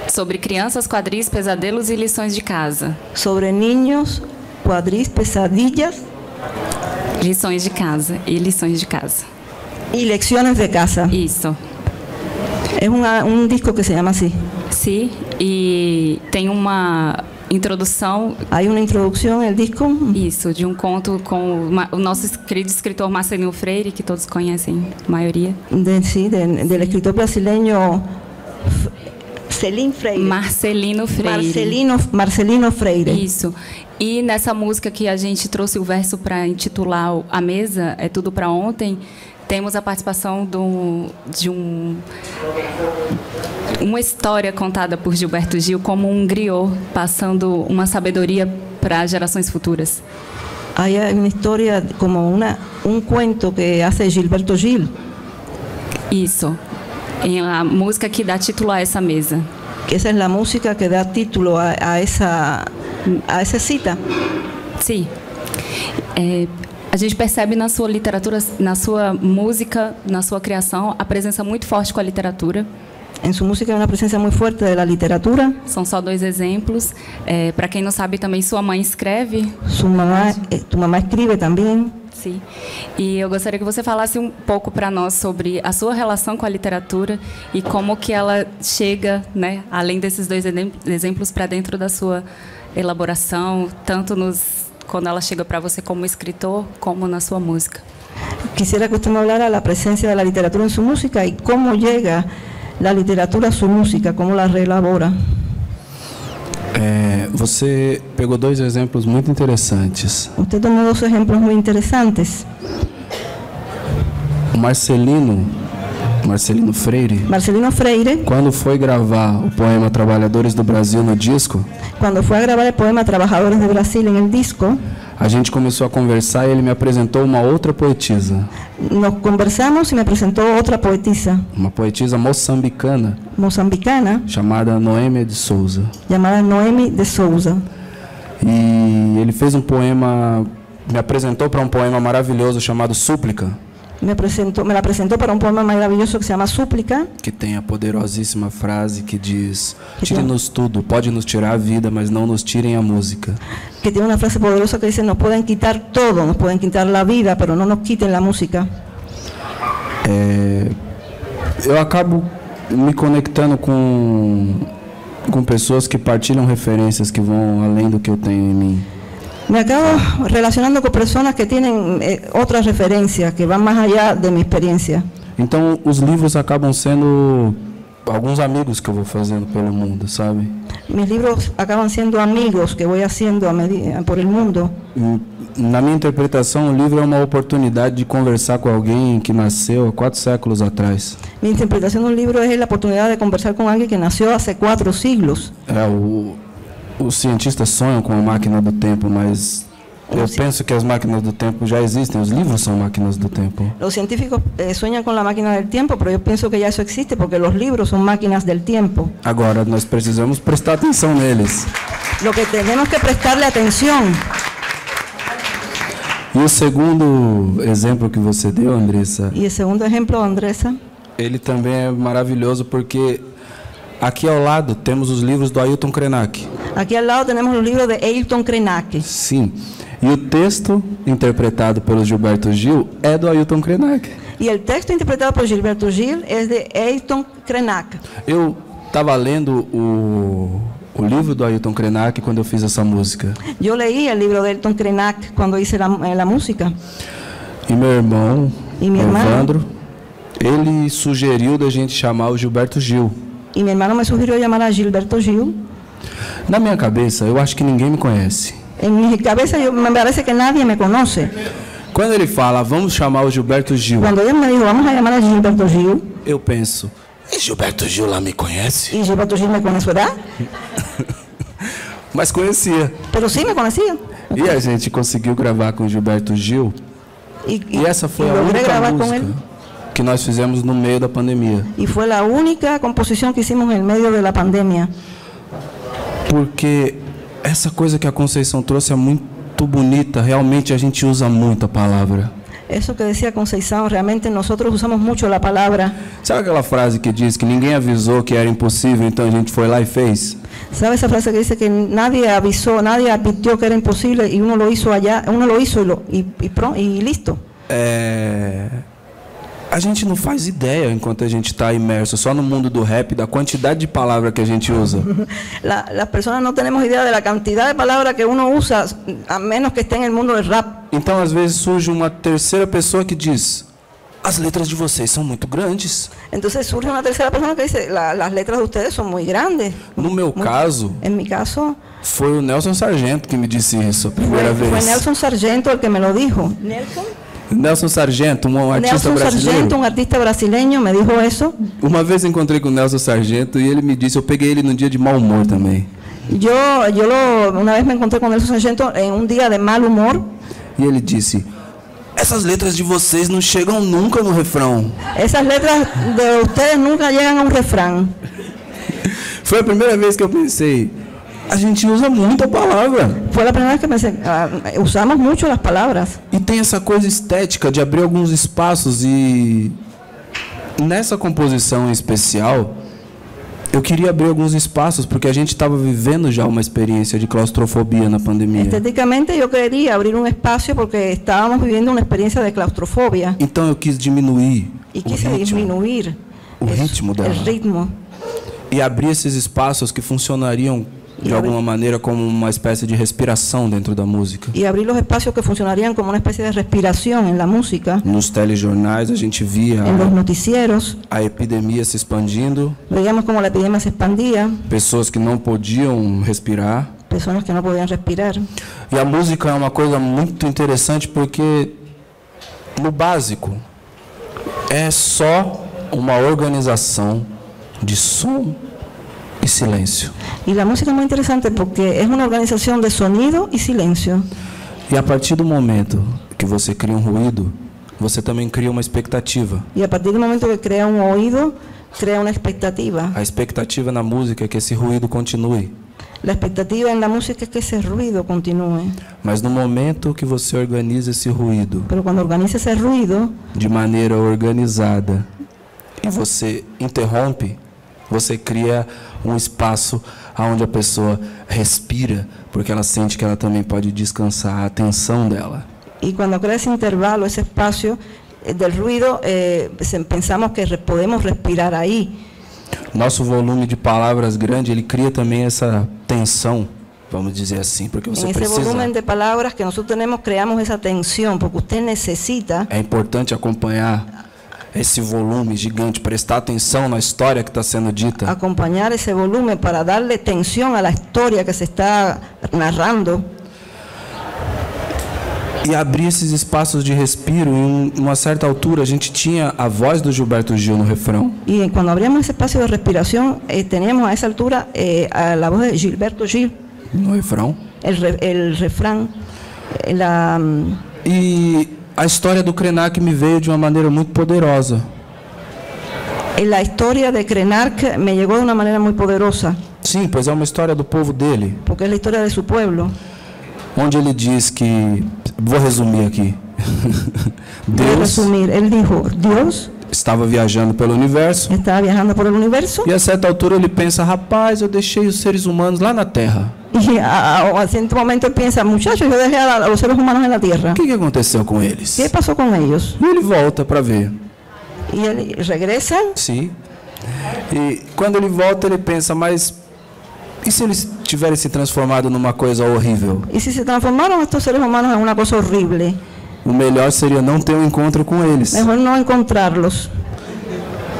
Sobre crianças, quadris, pesadelos e lições de casa. Sobre niños, quadris, pesadillas. Lições de casa e lições de casa. E lecciones de casa. Isso. É um disco que se chama assim. Sim, e tem uma introdução. Há uma introdução no disco. Isso, de um conto com o nosso querido escritor Marcelino Freire, que todos conhecem, a maioria. Sim, do escritor brasileiro Marcelino Freire. Marcelino Freire. Isso. E nessa música que a gente trouxe o verso para intitular A Mesa, É Tudo para Ontem, temos a participação de uma história contada por Gilberto Gil como um griot, passando uma sabedoria para gerações futuras. Há uma história como um cuento que hace Gilberto Gil. Isso. A música que dá título a essa mesa. Essa é a música que dá título a essa cita. Sim. A gente percebe na sua literatura, na sua música, na sua criação, a presença muito forte com a literatura. Em sua música há uma presença muito forte da literatura. São só 2 exemplos. Para quem não sabe, também sua mãe escreve. Tu mamá escreve também. Sim. E eu gostaria que você falasse um pouco para nós sobre a sua relação com a literatura e como que ela chega, né, além desses 2 exemplos, para dentro da sua elaboração, tanto quando ela chega para você como escritor, como na sua música. Quisiera que usted me hablara la presencia de la literatura en su música y cómo llega la literatura a su música, cómo la reelabora. Você pegou 2 exemplos muito interessantes. Usted tomou 2 exemplos muito interessantes. O Marcelino Freire, quando foi gravar o poema Trabalhadores do Brasil no disco, quando foi gravar o poema Trabalhadores do Brasil no disco, a gente começou a conversar e ele me apresentou uma outra poetisa. Nós conversamos e me apresentou outra poetisa. Uma poetisa moçambicana. Chamada Noêmia de Souza. E ele fez um poema, me apresentou para um poema maravilhoso chamado Súplica. Me la apresentou para um poema maravilhoso que se chama Súplica. Que tem a poderosíssima frase que diz: tire-nos tudo, pode nos tirar a vida, mas não nos tirem a música. Que tem uma frase poderosa que diz: nos podem quitar todo, nos podem quitar a vida, mas não nos quitem a música. Eu acabo me conectando com pessoas que partilham referências que vão além do que eu tenho em mim. Me acabo relacionando com pessoas que têm outras referências que vão mais allá de minha experiência. Então, os livros acabam sendo alguns amigos que eu vou fazendo pelo mundo, sabe? Mis livros acabam sendo amigos que vou fazendo por el mundo. Na minha interpretação, o livro é uma oportunidade de conversar com alguém que nasceu há 4 séculos atrás. Minha interpretação do livro é a oportunidade de conversar com alguém que nasceu há 4 siglos. Os cientistas sonham com a máquina do tempo, mas eu penso que as máquinas do tempo já existem. Os livros são máquinas do tempo. Os científicos sonham com a máquina do tempo, mas eu penso que já isso existe porque os livros são máquinas do tempo. Agora, nós precisamos prestar atenção neles. Lo que temos que prestarle atenção. E o segundo exemplo que você deu, Andressa? E o segundo exemplo, Andressa? Ele também é maravilhoso porque aqui ao lado temos os livros do Ailton Krenak. Aqui ao lado temos os livros de Ailton Krenak. Sim. E o texto interpretado pelo Gilberto Gil é do Ailton Krenak. E o texto interpretado por Gilberto Gil é de Ailton Krenak. Eu estava lendo o livro do Ailton Krenak quando eu fiz essa música. Eu li o livro de Ailton Krenak quando hice a música. E meu irmão, Evandro, ele sugeriu da gente chamar o Gilberto Gil. E meu irmão me sugeriu chamar a Gilberto Gil. Na minha cabeça, eu acho que ninguém me conhece. Em minha cabeça, me parece que nadie me conhece. Quando ele fala, vamos chamar o Gilberto Gil. Quando ele me dijo, vamos chamar a Gilberto Gil. Eu penso, e Gilberto Gil lá me conhece? E Gilberto Gil me conhecerá? Mas conhecia. Pero sim me conhecia. E a gente conseguiu gravar com o Gilberto Gil. E essa foi a única música que nós fizemos no meio da pandemia. E foi a única composição que hicimos no meio da pandemia. Porque essa coisa que a Conceição trouxe é muito bonita. Realmente a gente usa muito a palavra. Isso que dizia Conceição, realmente nós usamos muito a palavra. Sabe aquela frase que diz que ninguém avisou que era impossível, então a gente foi lá e fez? Sabe essa frase que diz que nadie avisou, nadie advirtió que era impossível e uno lo hizo allá, uno lo hizo e listo. A gente não faz ideia, enquanto a gente está imerso só no mundo do rap, da quantidade de palavras que a gente usa. As pessoas não temos ideia da quantidade de palavras que uno usa, a menos que esteja no mundo do rap. Então, às vezes, surge uma terceira pessoa que diz: as letras de vocês são muito grandes. Então, surge uma terceira pessoa que diz: as letras de vocês são muito grandes. No meu caso, em meu caso, foi o Nelson Sargento que me disse isso a primeira vez. Foi Nelson Sargento o que me lo dijo. Nelson Sargento, um artista brasileiro. Nelson Sargento, um artista brasileiro, me dijo isso. Uma vez eu encontrei com o Nelson Sargento e ele me disse, eu peguei ele num dia de mau humor também. Uma vez me encontrei com o Nelson Sargento em um dia de mau humor. E ele disse: essas letras de vocês não chegam nunca no refrão. Essas letras de vocês nunca chegam a um refrão. Foi a primeira vez que eu pensei, a gente usa muito a palavra. Foi a primeira vez que pensei, usamos muito as palavras. E tem essa coisa estética de abrir alguns espaços e nessa composição em especial, eu queria abrir alguns espaços porque a gente estava vivendo já uma experiência de claustrofobia na pandemia. Esteticamente eu queria abrir um espaço porque estávamos vivendo uma experiência de claustrofobia. Então eu quis diminuir o ritmo dela. E abrir esses espaços que funcionariam de alguma maneira como uma espécie de respiração dentro da música. E abrir os espaços que funcionariam como uma espécie de respiração na música. Nos telejornais a gente via nos noticieros a epidemia se expandindo. Veíamos como a epidemia se expandia. Pessoas que não podiam respirar. Pessoas que não podiam respirar. E a música é uma coisa muito interessante porque no básico é só uma organização de som e silêncio. E a música é muito interessante porque é uma organização de sonido e silêncio. E a partir do momento que você cria um ruído, você também cria uma expectativa. E a partir do momento que cria um ouvido, cria uma expectativa. A expectativa na música é que esse ruído continue. A expectativa na música é que esse ruído continue. Mas no momento que você organiza esse ruído, quando organiza esse ruído de maneira organizada, e você interrompe, você cria um espaço onde a pessoa respira, porque ela sente que ela também pode descansar a atenção dela. E quando cria esse intervalo, esse espaço do ruído, pensamos que podemos respirar aí. Nosso volume de palavras grande, ele cria também essa tensão, vamos dizer assim, porque você precisa. Esse volume de palavras que nós temos, criamos essa tensão, porque você necessita. É importante acompanhar esse volume gigante, prestar atenção na história que está sendo dita. Acompanhar esse volume para darle tensão à história que se está narrando. E abrir esses espaços de respiro. Em uma certa altura, a gente tinha a voz do Gilberto Gil no refrão. E quando abrimos esse espaço de respiração, teníamos a essa altura a voz de Gilberto Gil. No refrão. El refrão. E a história do Krenak me veio de uma maneira muito poderosa. A história de Krenak me chegou de uma maneira muito poderosa. Sim, pois é uma história do povo dele. Porque é a história de seu povo. Onde ele diz que, vou resumir aqui, ele dijo, Deus estava viajando pelo universo. E a certa altura ele pensa, rapaz, eu deixei os seres humanos lá na Terra. E a certo momento ele pensa, muchachos, eu deixei os seres humanos na Terra. O que aconteceu com eles? O que passou com eles? E ele volta para ver. E ele regressa? Sim. E quando ele volta, ele pensa, mas e se eles tiverem se transformado numa coisa horrível? E se transformaram estes seres humanos em uma coisa horrível? O melhor seria não ter um encontro com eles. Melhor não encontrá-los.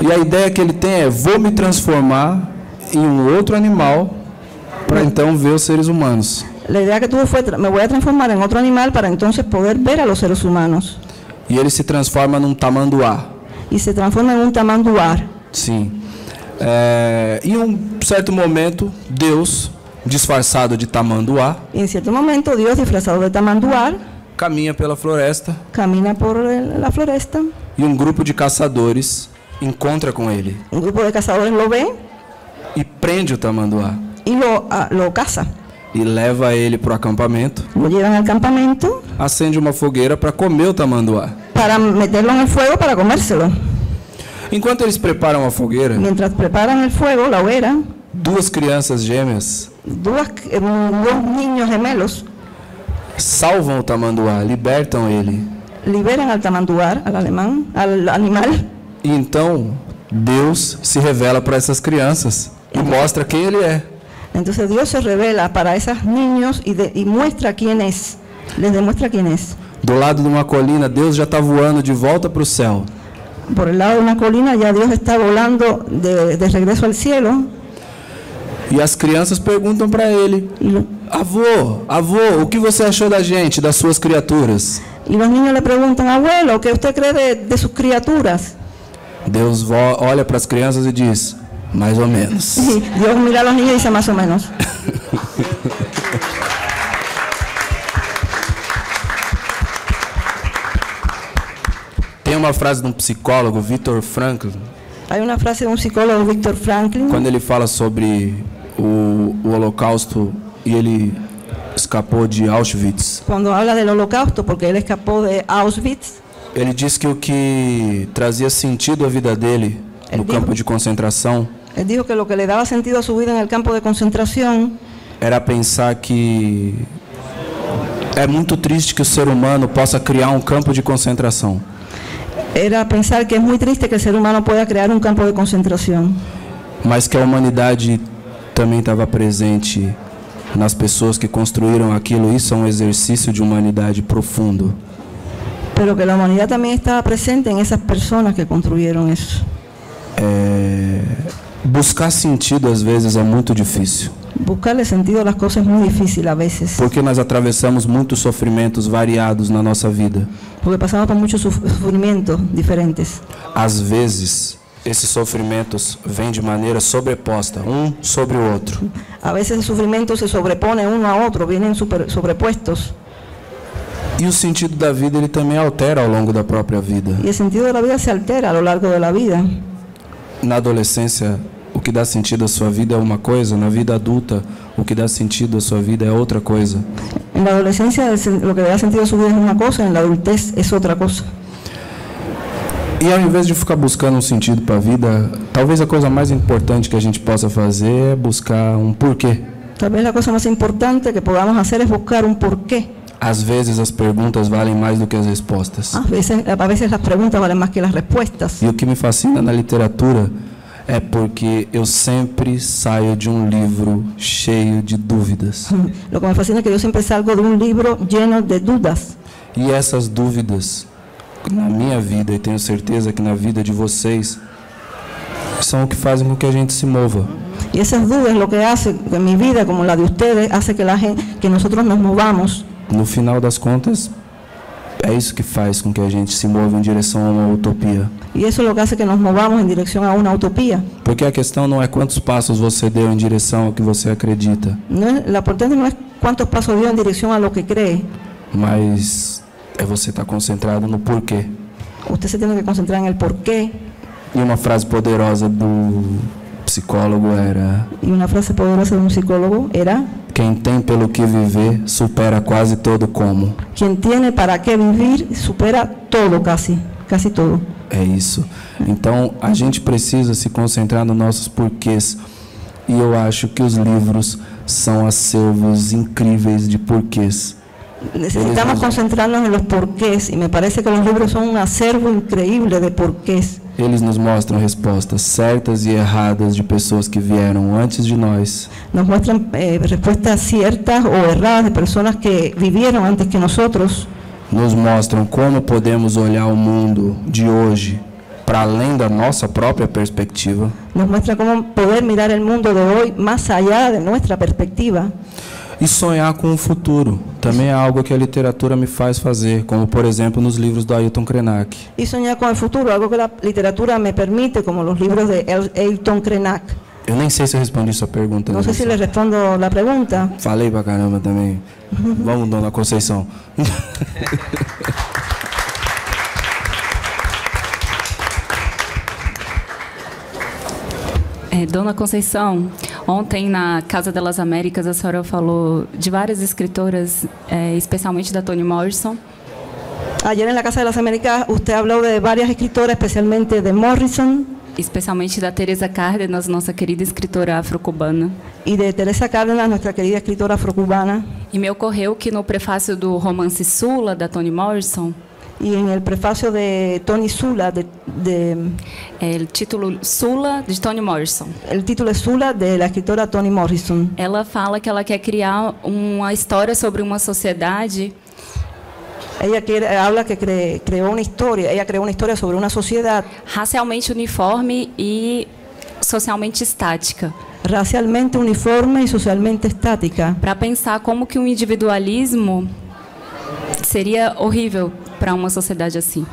E a ideia que ele tem é, vou me transformar em um outro animal para então ver os seres humanos. A ideia que tuve foi, me vou transformar em outro animal para então poder ver a los seres humanos. E ele se transforma num tamanduá. E se transforma em um tamanduá. Sim. Em um certo momento, Deus, disfarçado de tamanduá, em certo momento, Deus, disfarçado de tamanduá, caminha pela floresta, camina por la floresta, e um grupo de caçadores encontra com ele. Um grupo de caçadores lo vê e prende o tamanduá. E lo caça. E leva ele para o acampamento. Lo llevan al campamento. Acende uma fogueira para comer o tamanduá. Para meterlo en el fuego para comérselo. Enquanto eles preparam a fogueira, mientras preparan el fuego, la hoguera, duas crianças gêmeas, dos niños gemelos, salvam o tamanduá, libertam ele. Liberan al tamanduá, al animal. E então Deus se revela para essas crianças e mostra quem ele é. Então Deus se revela para esses niños e mostra quem é. Les demuestra quién es. Do lado de uma colina, Deus já está voando de volta para o céu. Por el lado de una colina ya Dios está volando de regreso al cielo. E as crianças perguntam para ele: avô, o que você achou da gente, das suas criaturas? E os niños le perguntam: abuelo, o que você crê de suas criaturas? Deus olha para as crianças e diz: mais ou menos. E Deus mira a los niños e diz: mais ou menos. Tem uma frase de um psicólogo, Viktor Frankl. Há uma frase de um psicólogo, Viktor Frankl. Quando ele fala sobre o Holocausto e ele escapou de Auschwitz. Quando fala do Holocausto, porque ele escapou de Auschwitz. Ele diz que o que trazia sentido à vida dele no campo de concentração. Ele disse que o que lhe dava sentido a sua vida no campo de concentração era pensar que é muito triste que o ser humano possa criar um campo de concentração. Era pensar que é muito triste que o ser humano possa criar um campo de concentração. Mas que a humanidade também estava presente nas pessoas que construíram aquilo. Isso é um exercício de humanidade profundo. Pero que a humanidade também estava presente em essas pessoas que construíram isso. Buscar sentido às vezes é muito difícil. Buscarle sentido às coisas é muito difícil às vezes. Porque nós atravessamos muitos sofrimentos variados na nossa vida. Porque passamos por muitos sofrimentos diferentes. Às vezes, esses sofrimentos vêm de maneira sobreposta, um sobre o outro. A vezes os sofrimentos se sobrepõem um a outro, vêm sobrepostos. E o sentido da vida ele também altera ao longo da própria vida. E o sentido da vida se altera ao longo da vida. Na adolescência, o que dá sentido à sua vida é uma coisa, na vida adulta, o que dá sentido à sua vida é outra coisa. Na adolescência, o que dá sentido à sua vida é uma coisa, na adultez é outra coisa. E ao invés de ficar buscando um sentido para a vida, talvez a coisa mais importante que a gente possa fazer é buscar um porquê. Talvez a coisa mais importante que podamos fazer é buscar um porquê. Às vezes as perguntas valem mais do que as respostas. A veces as perguntas valem mais que as respostas. E o que me fascina na literatura é porque eu sempre saio de um livro cheio de dúvidas. Lo que me fascina é que eu sempre salgo de um livro lleno de dúvidas. E essas dúvidas, na minha vida, e tenho certeza que na vida de vocês, são o que fazem com que a gente se mova. E essas dúvidas, lo que hace en mi vida, como la de ustedes, hace que nosotros nos movamos. No final das contas, é isso que faz com que a gente se mova em direção a uma utopia. E isso é o que faz que nos movamos em direção a uma utopia. Porque a questão não é quantos passos você deu em direção ao que você acredita. Lo importante não é quantos passos deu em direção a lo que cree. Mas é você estar concentrado no porquê. Você se tem que concentrar no porquê. E uma frase poderosa do psicólogo era... E uma frase poderosa de um psicólogo era... Quem tem pelo que viver, supera quase todo como. Quem tem para que viver, supera todo, quase todo. É isso. Então, a gente precisa se concentrar nos nossos porquês. E eu acho que os livros são acervos incríveis de porquês. Necesitamos concentrarnos en los porqués, y me parece que los libros son un acervo increíble de porqués. Eles nos mostram respostas certas e erradas de pessoas que vieram antes de nós. Nos muestran respuestas ciertas o erradas de personas que vivieron antes que nosotros. Nos mostram como podemos olhar o mundo de hoje para além da nossa própria perspectiva. Nos muestra cómo poder mirar el mundo de hoy más allá de nuestra perspectiva. E sonhar com o futuro também é algo que a literatura me faz fazer, como por exemplo nos livros do Ailton Krenak. E sonhar com o futuro, algo que a literatura me permite, como os livros de Ailton Krenak. Eu nem sei se eu respondi sua pergunta. Não sei se lhe respondo a pergunta. Falei pra caramba também. Vamos, dona Conceição. Dona Conceição, ontem na Casa das Américas a senhora falou de várias escritoras, especialmente da Toni Morrison. Ayer na Casa das Américas você falou de várias escritoras, especialmente de Morrison. Especialmente da Teresa Cárdenas, nossa querida escritora afro-cubana. E de Teresa Cárdenas, nossa querida escritora afro-cubana. E me ocorreu que no prefácio do romance Sula, da Toni Morrison, y en el prefacio de Toni Sula, el título Sula de Toni Morrison. El título es Sula de la escritora Toni Morrison. Ela fala que ela quer criar uma história sobre uma sociedade. Ella habla que creó una historia. Ella creó una historia sobre una sociedad racialmente uniforme e socialmente estática. Racialmente uniforme e socialmente estática. Para pensar como que um individualismo seria horrível para uma sociedade assim.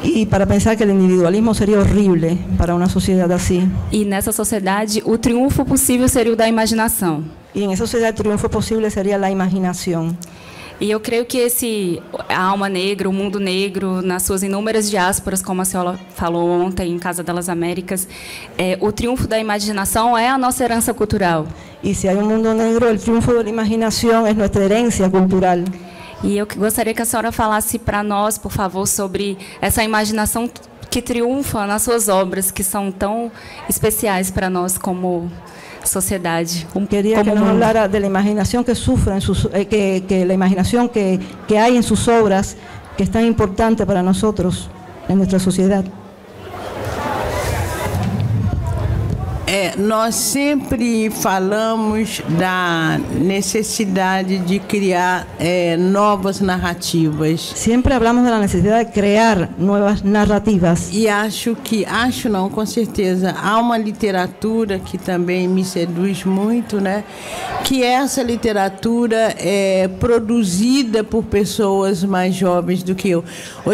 E para pensar que o individualismo seria horrível para uma sociedade assim. E nessa sociedade o triunfo possível seria o da imaginação. E nessa sociedade o triunfo possível seria a imaginação. E eu creio que a alma negra, o mundo negro, nas suas inúmeras diásporas, como a senhora falou ontem em Casa das Américas, o triunfo da imaginação é a nossa herança cultural. E se há mundo negro, o triunfo da imaginação é nossa herança cultural. E eu gostaria que a senhora falasse para nós, por favor, sobre essa imaginação que triunfa nas suas obras, que são tão especiais para nós como sociedade. Queria que nos hablara de la imaginación que sufre, que la imaginación que hay en sus obras, que es tan importante para nosotros, en nuestra sociedad. Nós sempre falamos da necessidade de criar novas narrativas. Sempre falamos da necessidade de criar novas narrativas. E acho não, com certeza, há uma literatura que também me seduz muito, né? Que essa literatura é produzida por pessoas mais jovens do que eu.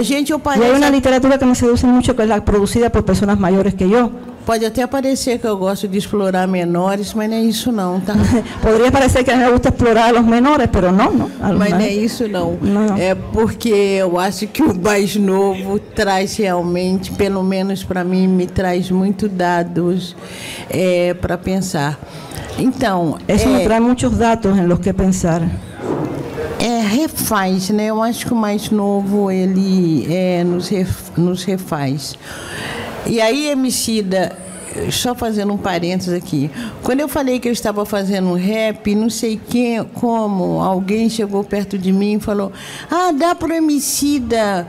Gente, eu pareço... Há uma literatura que me seduz muito, que é produzida por pessoas maiores que eu. Pode até parecer que eu gosto de explorar menores, mas não é isso não, tá? Poderia parecer que a mim me gusta explorar os menores, mas não. Mas não é isso não. Não. É porque eu acho que o mais novo traz realmente, pelo menos para mim, me traz muito dados para pensar. Então, isso me traz muitos dados em los que pensar. Refaz, né? Eu acho que o mais novo ele nos refaz. E aí, Emicida, só fazendo um parênteses aqui. Quando eu falei que eu estava fazendo um rap, não sei como, alguém chegou perto de mim e falou: dá pro Emicida,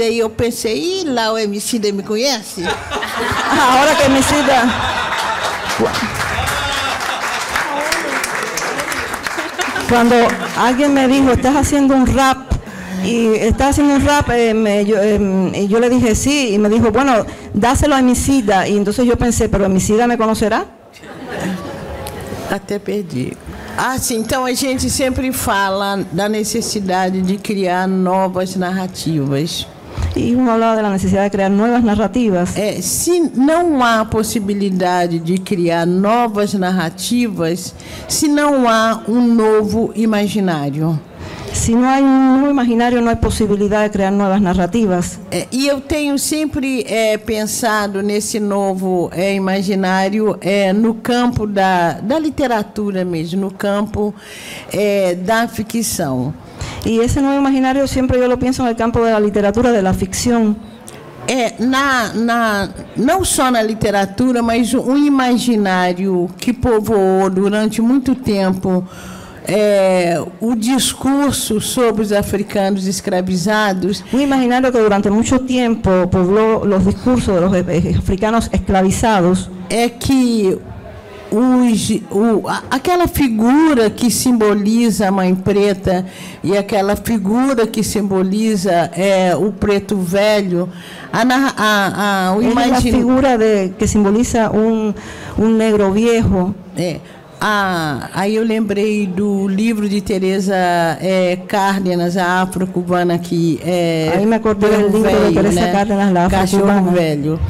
e eu pensei, lá o Emicida me conhece? A hora que Emicida... Cuando alguien me dijo, estás haciendo un rap, yo le dije sí, y me dijo, bueno, dáselo a Emicida, y entonces yo pensé, pero Emicida me conocerá. Até perdi. Sim, então a gente sempre fala da necessidade de criar novas narrativas. Y uno hablaba de la necesidad de crear nuevas narrativas. Se não há possibilidade de criar novas narrativas, se não há um novo imaginário. Si no hay un nuevo imaginario, no hay posibilidad de crear nuevas narrativas. E eu tenho sempre pensado nesse novo imaginário no campo da literatura mesmo, no campo da ficção. Y ese nuevo imaginario siempre yo lo pienso en el campo de la literatura, de la ficción. Não só na literatura, mas um imaginário que povoou durante muito tempo o discurso sobre os africanos escravizados. Un imaginario que durante mucho tiempo pobló los discursos de los africanos esclavizados. Que aquela figura que simboliza a mãe preta e aquela figura que simboliza o preto velho, a figura que simboliza um negro viejo. Aí eu lembrei do livro de Teresa Cárdenas, a afro-cubana, que aí me acordei do livro de Teresa Cárdenas, a afro-cubana. Cachorro Velho.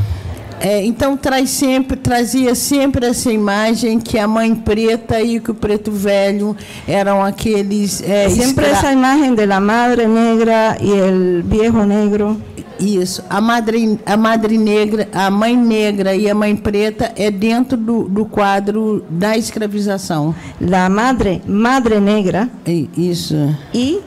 Então trazia sempre essa imagem que a mãe preta e que o preto velho eram aqueles... sempre essa imagem da madre negra e o viejo negro. Isso, a madre negra, a mãe negra e a mãe preta dentro do quadro da escravização. A madre negra. Isso. E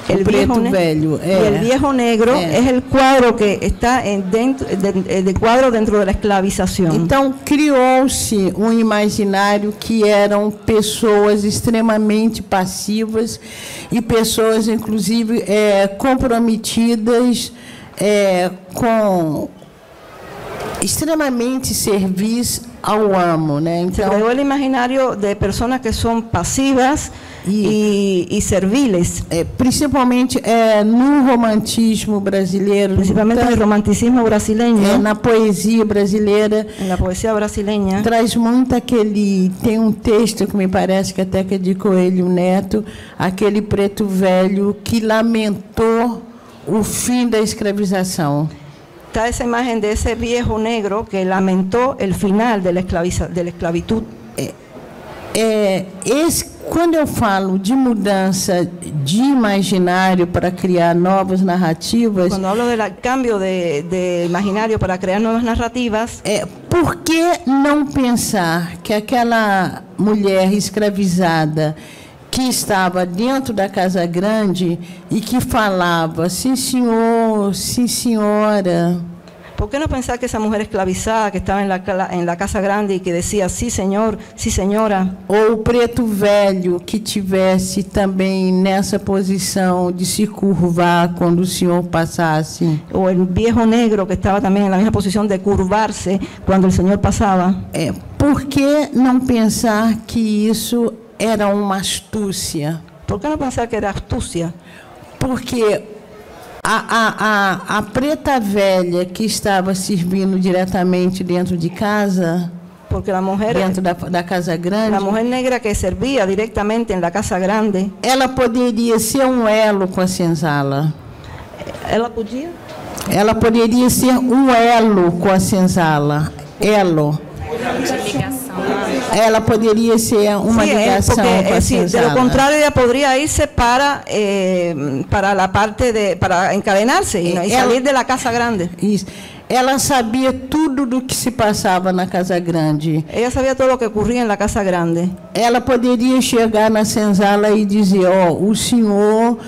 el preto velho. Y el viejo negro es el cuadro que está del cuadro dentro de la esclavización. Então criou-se um imaginário que eram pessoas extremamente passivas e pessoas, inclusive, comprometidas com extremamente servis ao amo, né? Então, creou o imaginário de pessoas que são passivas e serviles, principalmente no romantismo brasileiro, principalmente no romanticismo brasileiro, na poesia brasileira, na poesia brasileira, traz muito aquele, tem um texto que me parece que até que é de Coelho Neto, aquele preto velho que lamentou o fim da escravização. Está essa imagem desse viejo negro que lamentou o final da esclavitud. Quando eu falo de mudança de imaginário para criar novas narrativas... Quando falo do cambio de imaginário para criar novas narrativas... por que não pensar que aquela mulher escravizada que estava dentro da Casa Grande e que falava, sim senhor, sim senhora... ¿Por qué no pensar que esa mujer esclavizada que estaba en la Casa Grande y que decía, sí señor, sí señora? Ou o preto velho que tivesse também nessa posição de se curvar quando o senhor passasse? O el viejo negro que estaba también en la misma posición de curvarse cuando el señor pasaba? Por que não pensar que isso era uma astúcia? ¿Por qué no pensar que era astucia? Porque a preta velha que estava servindo diretamente dentro de casa, porque a mulher dentro da Casa Grande, a mulher negra que servia diretamente na Casa Grande, ela poderia ser um elo com a senzala. Ela podia? Ela poderia ser um elo com a senzala. Elo. Ela poderia ser uma ligação com a senzala. De lo contrario, ella podría irse para la parte para encadenarse y salir de la Casa Grande. Isso. Ela sabia tudo do que se passava na Casa Grande. Ela sabia tudo o que ocorria na Casa Grande. Ela poderia chegar na senzala e dizer, o senhor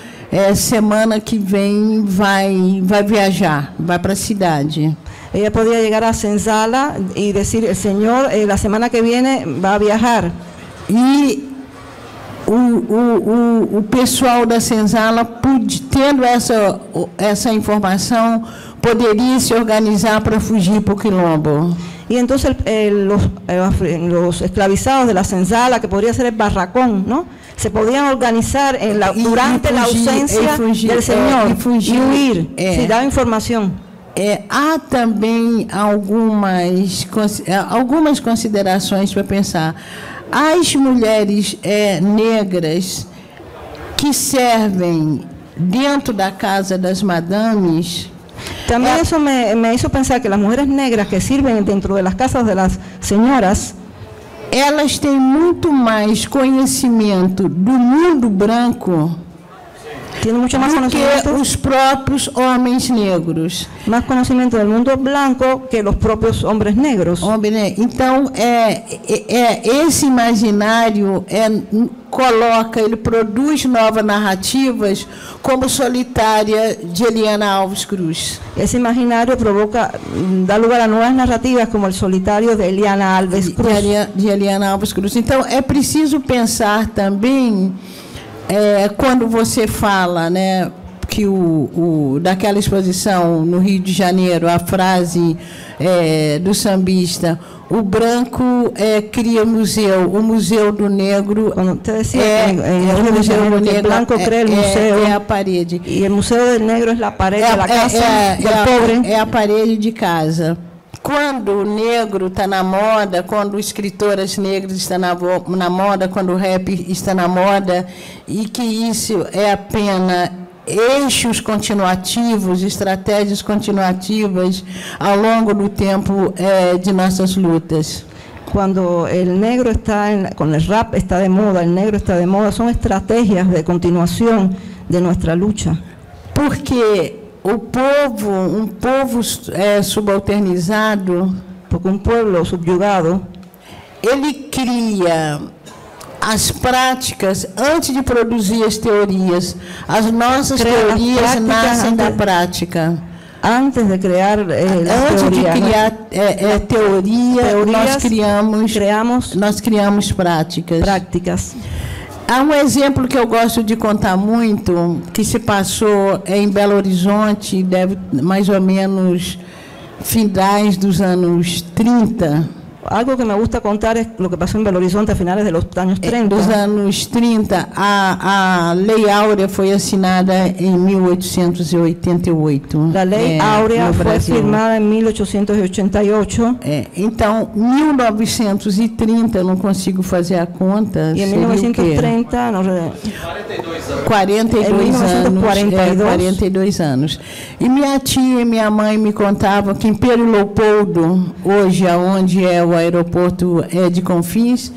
semana que vem vai viajar, vai para a cidade. Ella podía llegar a Senzala y decir, el Señor la semana que viene va a viajar. E o pessoal da Senzala, tendo essa informação, poderia se organizar para fugir para o Quilombo. Y entonces los esclavizados de la Senzala, que podría ser el barracón, ¿no?, se podían organizar durante la ausencia del Señor y huir, si daba información. Há também algumas considerações para pensar. As mulheres negras que servem dentro da casa das madames. También eso me hizo pensar que las mujeres negras que sirven dentro de las casas de las señoras, elas têm muito mais conhecimento do mundo branco do que os próprios homens negros. Más conocimiento del mundo blanco que los propios hombres negros. Então, esse imaginário ele produz novas narrativas, como Solitária, de Eliana Alves Cruz. Esse imaginário dá lugar a novas narrativas, como El Solitário, de Eliana Alves Cruz. De Eliana Alves Cruz. Então, é preciso pensar também, quando você fala, né, que daquela exposição no Rio de Janeiro, a frase do sambista, o branco cria museu, o Museu do Negro o Museu do Negro, blanco crea el museo, é a parede. E o Museu do Negro é a parede da casa do pobre. É a parede de casa. Quando o negro está na moda, quando escritoras negras estão na moda, quando o rap está na moda, e que isso é apenas eixos continuativos, estratégias continuativas ao longo do tempo de nossas lutas. Cuando el negro con el rap está de moda, el negro está de moda, son estrategias de continuación de nuestra lucha. Porque um povo subalternizado, porque um pueblo subyugado, ele cria as práticas antes de produzir as teorias. As nossas teorias nascem da prática. Antes de criar nós criamos práticas. Há um exemplo que eu gosto de contar muito, que se passou em Belo Horizonte, deve mais ou menos finais dos anos 30. Algo que me gusta contar es lo que pasó en Belo Horizonte a finales de los años 30. Dos anos 30, a Lei Áurea foi assinada em 1888. A Lei Áurea foi firmada em 1888. Então, 1930, eu não consigo fazer a conta. E em 1930, 42 anos. E minha tia e minha mãe me contavam que em Pedro Leopoldo, hoje, onde é o aeroporto de Confins,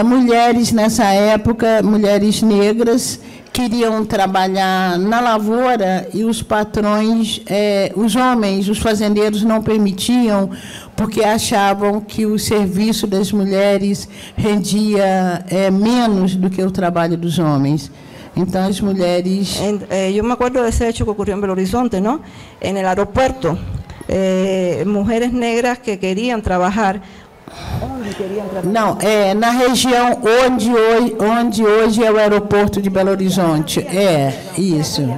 mulheres nessa época, mulheres negras, queriam trabalhar na lavoura e os patrões, os homens, os fazendeiros não permitiam, porque achavam que o serviço das mulheres rendia menos do que o trabalho dos homens. Então, as mulheres... Eu me acuerdo desse hecho que ocorreu em Belo Horizonte, ¿no? En el aeropuerto, mujeres negras que querían trabajar. Não, na região onde hoje é o aeroporto de Belo Horizonte. Isso.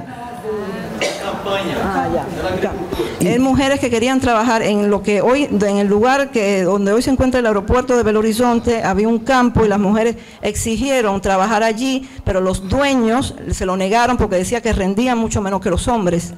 Mujeres que querían trabajar en el lugar donde hoy se encuentra el aeropuerto de Belo Horizonte. Había un campo y las mujeres exigieron trabajar allí, pero los dueños se lo negaron porque decía que rendían mucho menos que los hombres.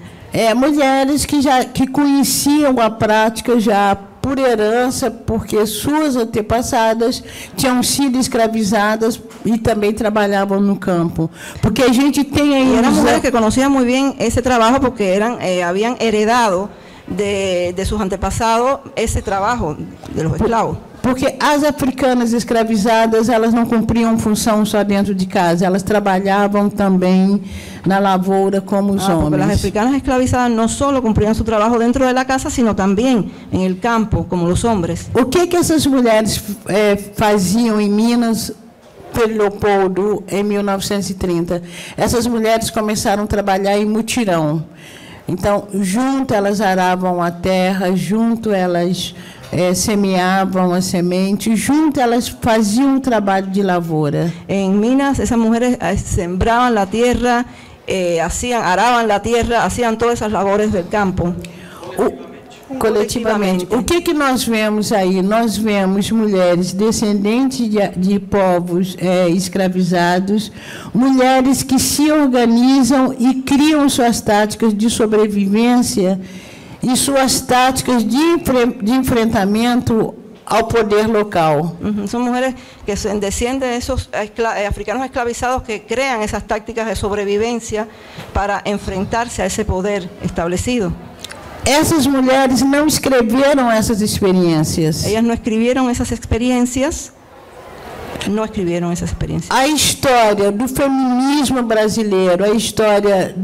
Mulheres que conheciam a prática já por herança, porque suas antepassadas tinham sido escravizadas e também trabalhavam no campo. Porque a gente tem aí... Eram mulheres que conheciam muito bem esse trabalho, porque haviam heredado de seus antepassados esse trabalho de los esclavos. Porque as africanas escravizadas, elas não cumpriam função só dentro de casa, elas trabalhavam também na lavoura como os homens. Porque as africanas esclavizadas não só cumpriam seu trabalho dentro da casa, sino também em el campo, como os homens. O que essas mulheres faziam em Minas, Pedro Leopoldo, em 1930? Essas mulheres começaram a trabalhar em mutirão. Então, junto elas aravam a terra, junto elas semeavam a semente, junto elas faziam um trabalho de lavoura. En Minas, esas mujeres sembraban la tierra, araban la tierra, hacían todas esas labores del campo. Coletivamente. O que nós vemos aí? Nós vemos mulheres descendentes de povos escravizados, mulheres que se organizam e criam suas táticas de sobrevivência e suas táticas de enfrentamento ao poder local. Son mujeres que descienden de esos africanos esclavizados que crean esas tácticas de sobrevivencia para enfrentarse a ese poder establecido. Essas mulheres não escreveram essas experiências. Ellas no escribieron esas experiencias. No escribieron esas experiencias. A história do feminismo brasileiro, a história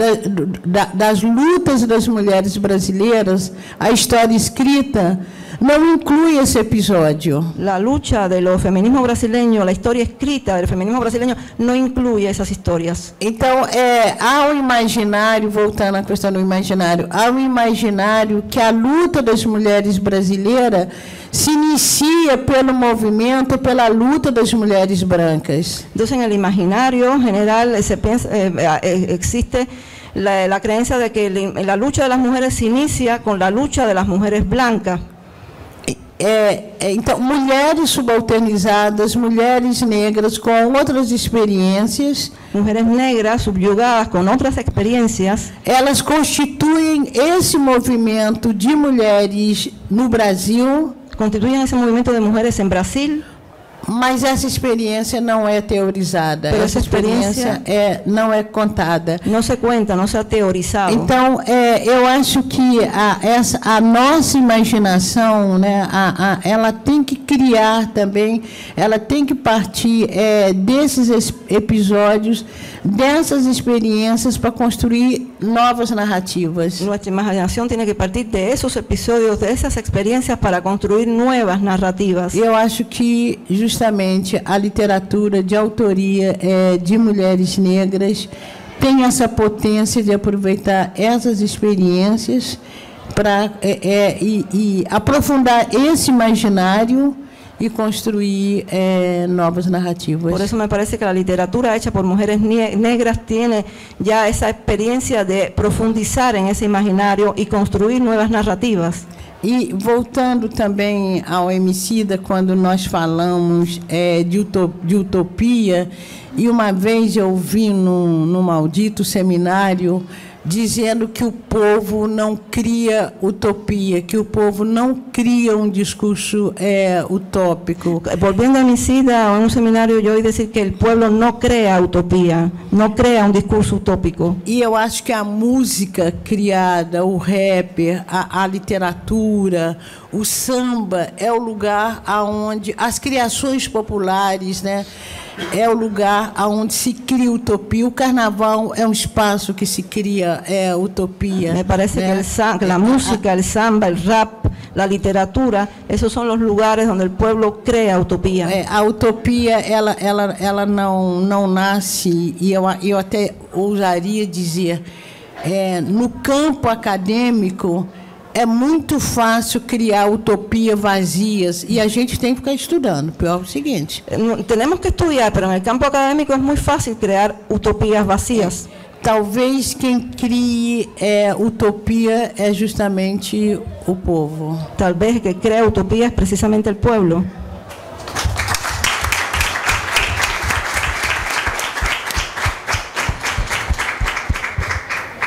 das lutas das mulheres brasileiras, a história escrita, não inclui esse episódio. La lucha de los feminismos brasileños, la historia escrita del feminismo brasileño no incluye esas historias. Então, há um imaginário, voltando à questão do imaginário, há um imaginário que a luta das mulheres brasileiras se inicia pelo movimento, pela luta das mulheres brancas. Entonces, en el imaginario general existe la creencia de que la lucha de las mujeres se inicia con la lucha de las mujeres blancas. Então, mulheres subalternizadas, mulheres negras com outras experiências, mujeres negras subyugadas com outras experiências, elas constituem esse movimento de mulheres no Brasil, constituem esse movimento de mulheres em Brasil. Mas essa experiência não é teorizada, essa experiência não é contada. Não se conta, não se é teorizado. Então, eu acho que a nossa imaginação, né, ela tem que criar também, ela tem que partir desses episódios, dessas experiências para construir novas narrativas. Nossa imaginação tem que partir desses episódios, dessas experiências para construir novas narrativas. Eu acho que justamente a literatura de autoria de mulheres negras tem essa potência de aproveitar essas experiências para e aprofundar esse imaginário e construir novas narrativas. Por isso me parece que a literatura hecha por mulheres negras tem já essa experiência de profundizar em esse imaginário e construir novas narrativas. E voltando também ao Emicida, quando nós falamos de utopia, e uma vez eu vi num maldito seminário dizendo que o povo não cria utopia, que o povo não cria um discurso utópico. Volviendo a Emicida, en un seminario yo oí decir que el pueblo no crea utopía, no crea un discurso utópico. E eu acho que a música criada, o rap, a literatura, o samba é o lugar aonde as criações populares, né? É o lugar onde se cria utopia. O carnaval é um espaço que se cria utopia. Me parece que a música, o samba, o rap, a literatura, esses são os lugares onde o povo cria utopia. A utopia, ela não nasce, e eu até ousaria dizer, no campo acadêmico, é muito fácil criar utopias vazias e a gente tem que ficar estudando. Pior é o seguinte. Temos que estudar, mas no campo acadêmico é muito fácil criar utopias vazias. Talvez quem crie utopia é justamente o povo. Talvez que cria utopia é precisamente o povo.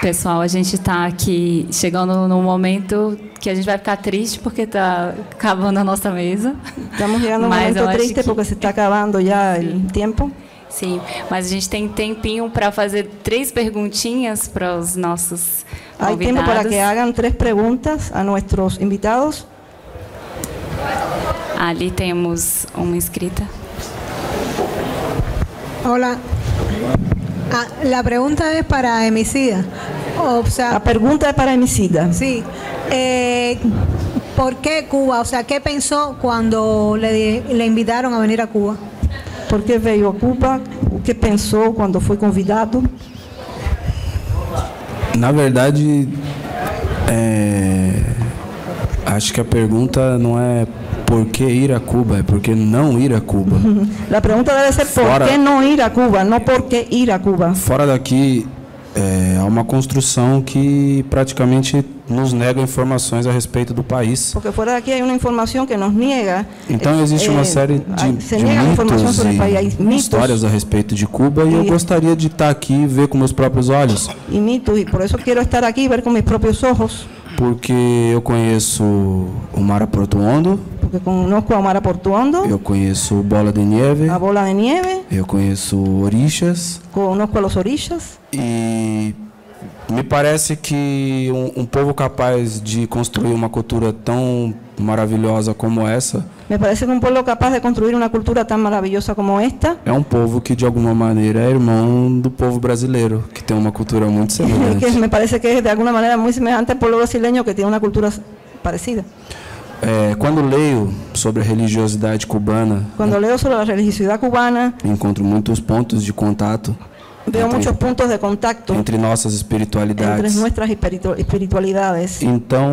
Pessoal, a gente está aqui chegando num momento que a gente vai ficar triste porque está acabando a nossa mesa. Estamos chegando num momento triste porque se está acabando já o tempo. Sim, mas a gente tem tempinho para fazer 3 perguntinhas para os nossos convidados. Há tempo para que hagam 3 perguntas a nossos invitados. Ali temos uma inscrita. Olá. La pregunta es para Emicida. O sea, la pregunta es para Emicida. Sí. ¿Por qué Cuba? O sea, ¿qué pensó cuando le invitaron a venir a Cuba? ¿Por qué veio a Cuba? ¿Qué pensou quando foi convidado? Na verdade, Acho que a pergunta não é por que ir a Cuba, é por que não ir a Cuba. A pergunta deve ser por que não ir a Cuba, não por que ir a Cuba. Fora daqui, há uma construção que praticamente nos nega informações a respeito do país. Porque fora daqui há uma informação que nos nega. Então existe uma série de mitos e histórias a respeito de Cuba e eu gostaria de estar aqui e ver com meus próprios olhos. E mitos, e por isso quero estar aqui e ver com meus próprios olhos. Porque eu conheço o Mar a Porto Hondo. Porque conozco a Mar a Porto Hondo. Eu conheço Bola de Nieve. A Bola de Nieve. Eu conheço Orixas. Conozco a los Orixas. E me parece que um povo capaz de construir uma cultura tão maravilhosa como essa. Me parece que povo capaz de construir uma cultura tão maravilhosa como esta. É um povo que de alguma maneira é irmão do povo brasileiro, que tem uma cultura muito semelhante. Me parece que é de alguma maneira muito semelhante ao povo brasileiro, que tem uma cultura parecida. Quando leio sobre a religiosidade cubana, encontro muitos pontos de contato. Veo muitos pontos de contato entre nossas espiritualidades. Então,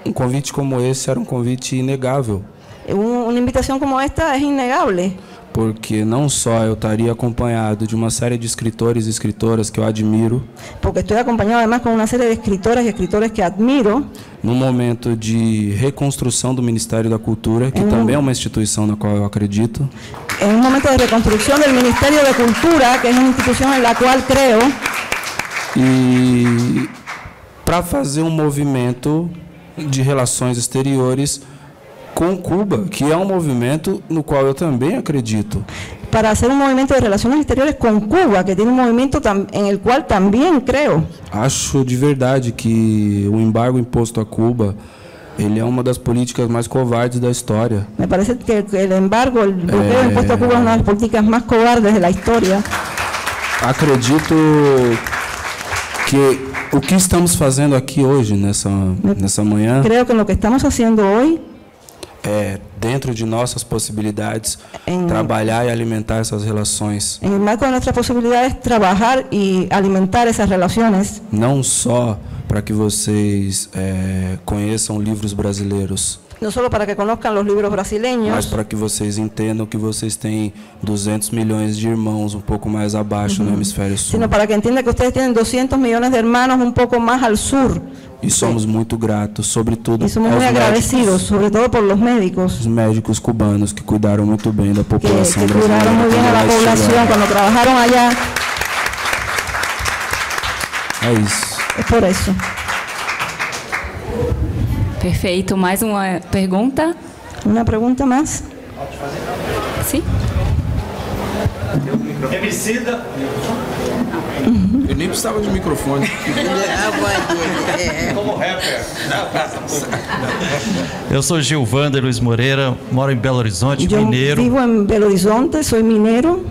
um convite como esse era um convite inegável. Uma invitação como esta é inegável. Porque não só eu estaria acompanhado de uma série de escritores e escritoras que eu admiro. Porque estou acompanhado además com uma série de escritoras e escritores que admiro. Num momento de reconstrução do Ministério da Cultura, que também é uma instituição na qual eu acredito. Em um momento de reconstrução do Ministério da Cultura, que é uma instituição na qual creio. E para fazer um movimento de relações exteriores com Cuba, que é um movimento no qual eu também acredito. Para fazer um movimento de relações exteriores com Cuba, que tem um movimento em el qual também creio. Acho de verdade que o embargo imposto a Cuba, ele é uma das políticas mais covardes da história. Me parece que o embargo, o bloqueo imposto a Cuba é uma das políticas mais covardes da história. Acredito que o que estamos fazendo aqui hoje, nessa manhã... Creio que o que estamos fazendo hoje... dentro de nossas possibilidades, trabalhar e alimentar essas relações. Em marco de nossas possibilidades, trabalhar e alimentar essas relações. Não só para que vocês conheçam livros brasileiros. Não só para que conozcan os livros brasileiros. Mas para que vocês entendam que vocês têm 200 milhões de irmãos um pouco mais abaixo no hemisfério sul. Sino para que entendam que vocês têm 200 milhões de irmãos um pouco mais ao sul. E somos muito gratos, sobretudo aos agradecidos, sobretudo por los médicos. Os médicos cubanos que cuidaram muito bem da população brasileira. Cuidaram muito bem da população quando trabalharam allá. É isso. É por isso. Perfeito. Mais uma pergunta? Uma pergunta mais? Sim. Emicida. Eu nem precisava de microfone. Como rapper. Eu sou Gilvander Luiz Moreira, moro em Belo Horizonte, mineiro. Vivo em Belo Horizonte, sou mineiro.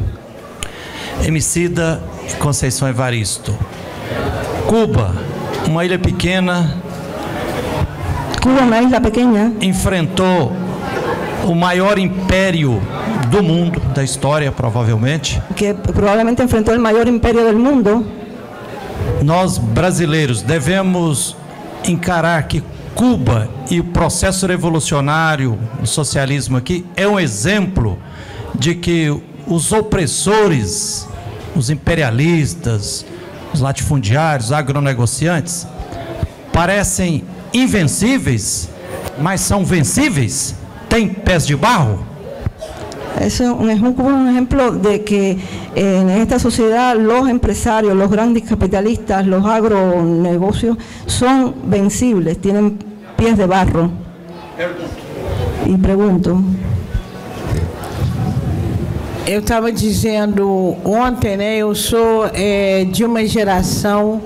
Emicida Conceição Evaristo. Cuba, uma ilha pequena. Cuba, uma ilha pequena. Enfrentou o maior império do mundo, da história, provavelmente. Que provavelmente enfrentou o maior império do mundo. Nós, brasileiros, devemos encarar que Cuba e o processo revolucionário do socialismo aqui é um exemplo de que os opressores, os imperialistas, os latifundiários, agronegociantes, parecem invencíveis, mas são vencíveis? Tem pés de barro? Eso es un ejemplo de que en esta sociedad los empresarios, los grandes capitalistas, los agronegocios son vencibles, tienen pies de barro. E pergunto. Eu estava dizendo ontem, né? Eu sou de uma geração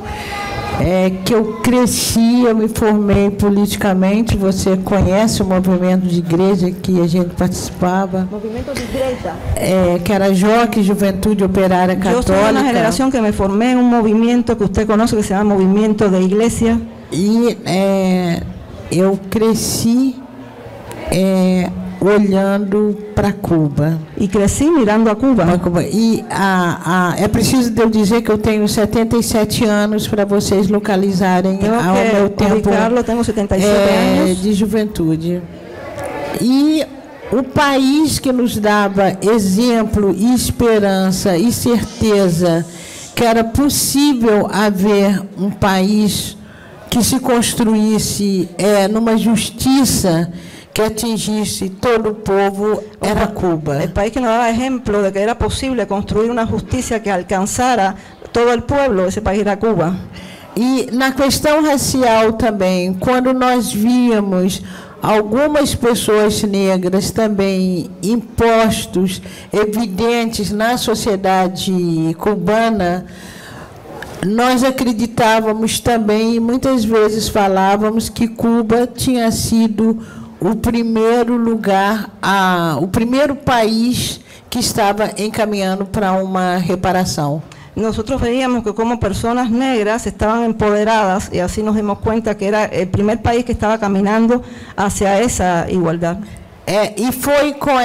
que eu cresci, eu me formei politicamente. Você conhece o movimento de igreja que a gente participava? Movimento de igreja? Que era JOC, Juventude Operária Católica. Eu sou uma geração que me formei em um movimento que você conhece, que se chama Movimento de Igreja. E eu cresci olhando para Cuba. Y crecí mirando a Cuba. E é preciso eu dizer que eu tenho 77 anos para vocês localizarem ao meu tempo tenho 77 anos de juventude. E o país que nos dava exemplo e esperança e certeza que era possível haver um país que se construísse numa justiça que atingisse todo o povo, era Cuba. El país que nos daba ejemplo de que era posible construir una justicia que alcanzara todo el pueblo, ese país era Cuba. E na questão racial também, quando nós víamos algumas pessoas negras também impostos evidentes na sociedade cubana, nós acreditávamos também, e muitas vezes falávamos, que Cuba tinha sido o primeiro lugar, o primeiro país que estava encaminhando para uma reparação. Nosotros veíamos que como personas negras estaban empoderadas y así nos dimos cuenta que era el primer país que estaba caminando hacia esa igualdad. E foi com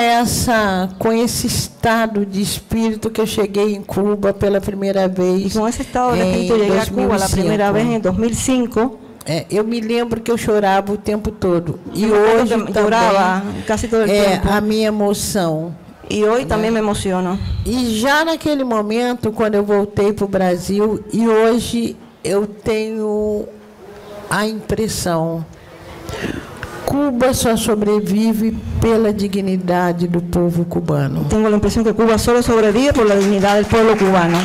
esse estado de espírito que eu cheguei em Cuba pela primeira vez. Con ese estado de espíritu llegué a Cuba la primera vez en 2005. Eu me lembro que eu chorava o tempo todo. E hoje chorava casi todo el tiempo. A minha emoção. E hoje também me emociono. E já naquele momento, quando eu voltei para o Brasil, e hoje eu tenho a impressão, Cuba só sobrevive pela dignidade do povo cubano. Tenho a impressão que Cuba só sobrevive por la dignidade do povo cubano.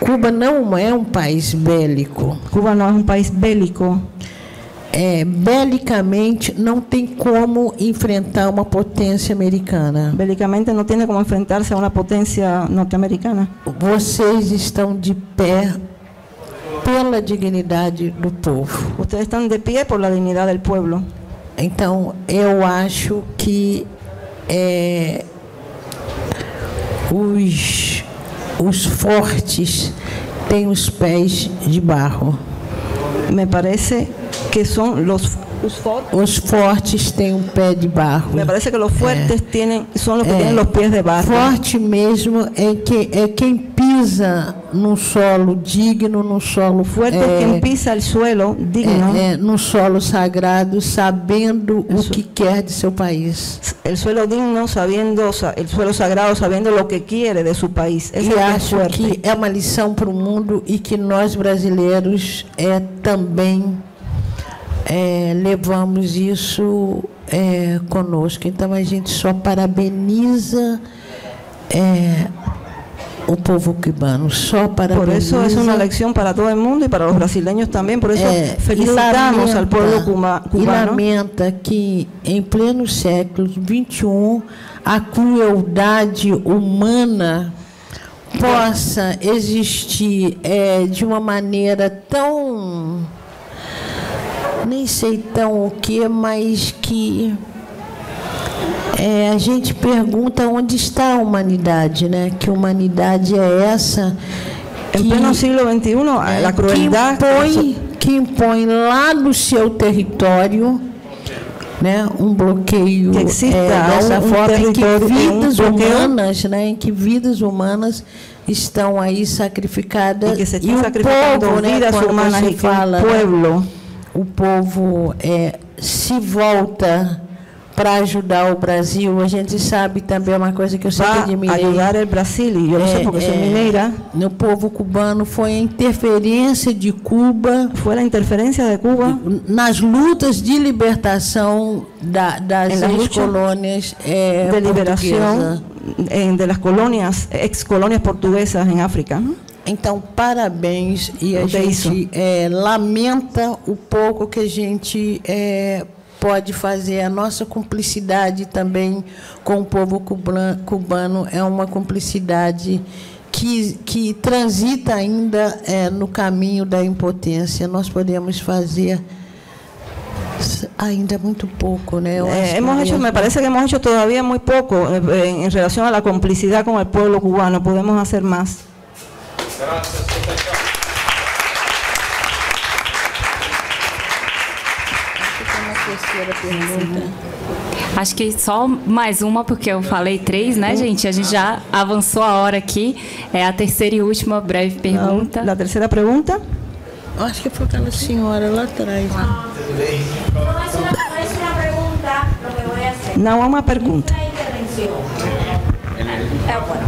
Cuba não é um país bélico. Cuba não é um país bélico. Belicamente não tem como enfrentar uma potência americana. Belicamente não tem como enfrentar-se a uma potência norte-americana. Vocês estão de pé pela dignidade do povo. Vocês estão de pé por la dignidade do povo. Então, eu acho que os fortes têm os pés de barro. Me parece que são os fortes têm um pé de barro. Me parece que os fortes são os que têm os pés de barro. Forte mesmo é quem pisa num solo digno, num solo fuerte é quem pisa o suelo digno, num solo sagrado, sabendo o que quer de seu país. O suelo digno, sabendo o suelo sagrado, sabendo o que quer de seu país. E acho que é uma lição para o mundo e que nós brasileiros também levamos isso conosco. Então a gente só parabeniza o povo cubano, só parabeniza. Por isso é uma lecção para todo o mundo e para os brasileiros também. Por isso felicitamos ao povo cubano. E lamenta que em pleno século XXI a crueldade humana possa existir de uma maneira tão, nem sei tão o que, mas que a gente pergunta onde está a humanidade, né? Que humanidade é essa? Em pleno século XXI, a crueldade que impõe lá no seu território, né, um bloqueio dessa forma, em que vidas humanas, né, em que vidas humanas estão aí sacrificadas, e o povo, né, quando você fala, o povo se volta para ajudar o Brasil. A gente sabe também uma coisa que eu sempre admirei. Ajudar o Brasil, e eu sei porque sou mineira. No povo cubano foi a interferência de Cuba. Foi a interferência de Cuba nas lutas de libertação das ex-colônias de liberação das colônias, ex-colônias portuguesas em África. Então, parabéns, e a gente lamenta o pouco que a gente pode fazer. A nossa cumplicidade também com o povo cubano é uma cumplicidade que transita ainda no caminho da impotência. Nós podemos fazer ainda muito pouco, né? Me parece que hemos hecho todavía muy poco en relación a la complicidad con el pueblo cubano. Podemos hacer más. Gracias. terceira pergunta. Acho que só mais uma, porque eu falei 3, né, gente? A gente já avançou a hora aqui. É a terceira e última breve pergunta. A terceira pergunta? Acho que foi aquela senhora lá atrás. Não é uma pergunta.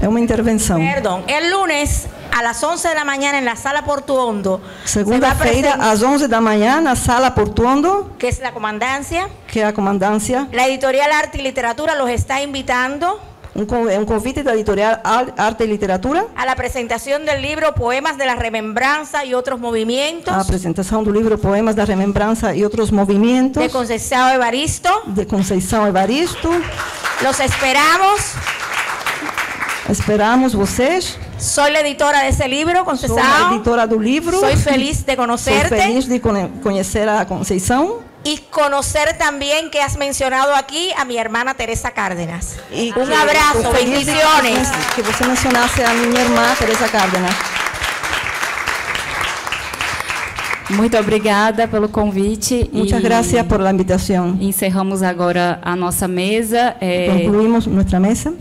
É uma intervenção. Perdão. El lunes, a las 11 da manhã, na sala Porto Hondo. Segunda-feira, às 11 da manhã, na sala Porto Hondo. Que é a comandância. Que é a comandância. A editorial Arte e Literatura los está invitando. Un convite da editorial Arte y Literatura a la presentación del libro Poemas de la Remembranza y otros movimientos. A presentação do livro Poemas da Remembrança e outros movimentos. De Conceição Evaristo. De Conceição Evaristo. Los esperamos. Esperamos vocês. Soy la editora de ese libro, Conceição. Sou a editora do livro. Soy feliz de conocerte. Sou feliz de conhecer a Conceição. Y conocer también que has mencionado aquí a mi hermana Teresa Cárdenas. Y un abrazo, bendiciones. Que você mencionasse a minha irmã Teresa Cárdenas. Muito obrigada pelo convite. Muchas gracias por la invitación. Encerramos agora a nossa mesa. Concluímos nossa mesa.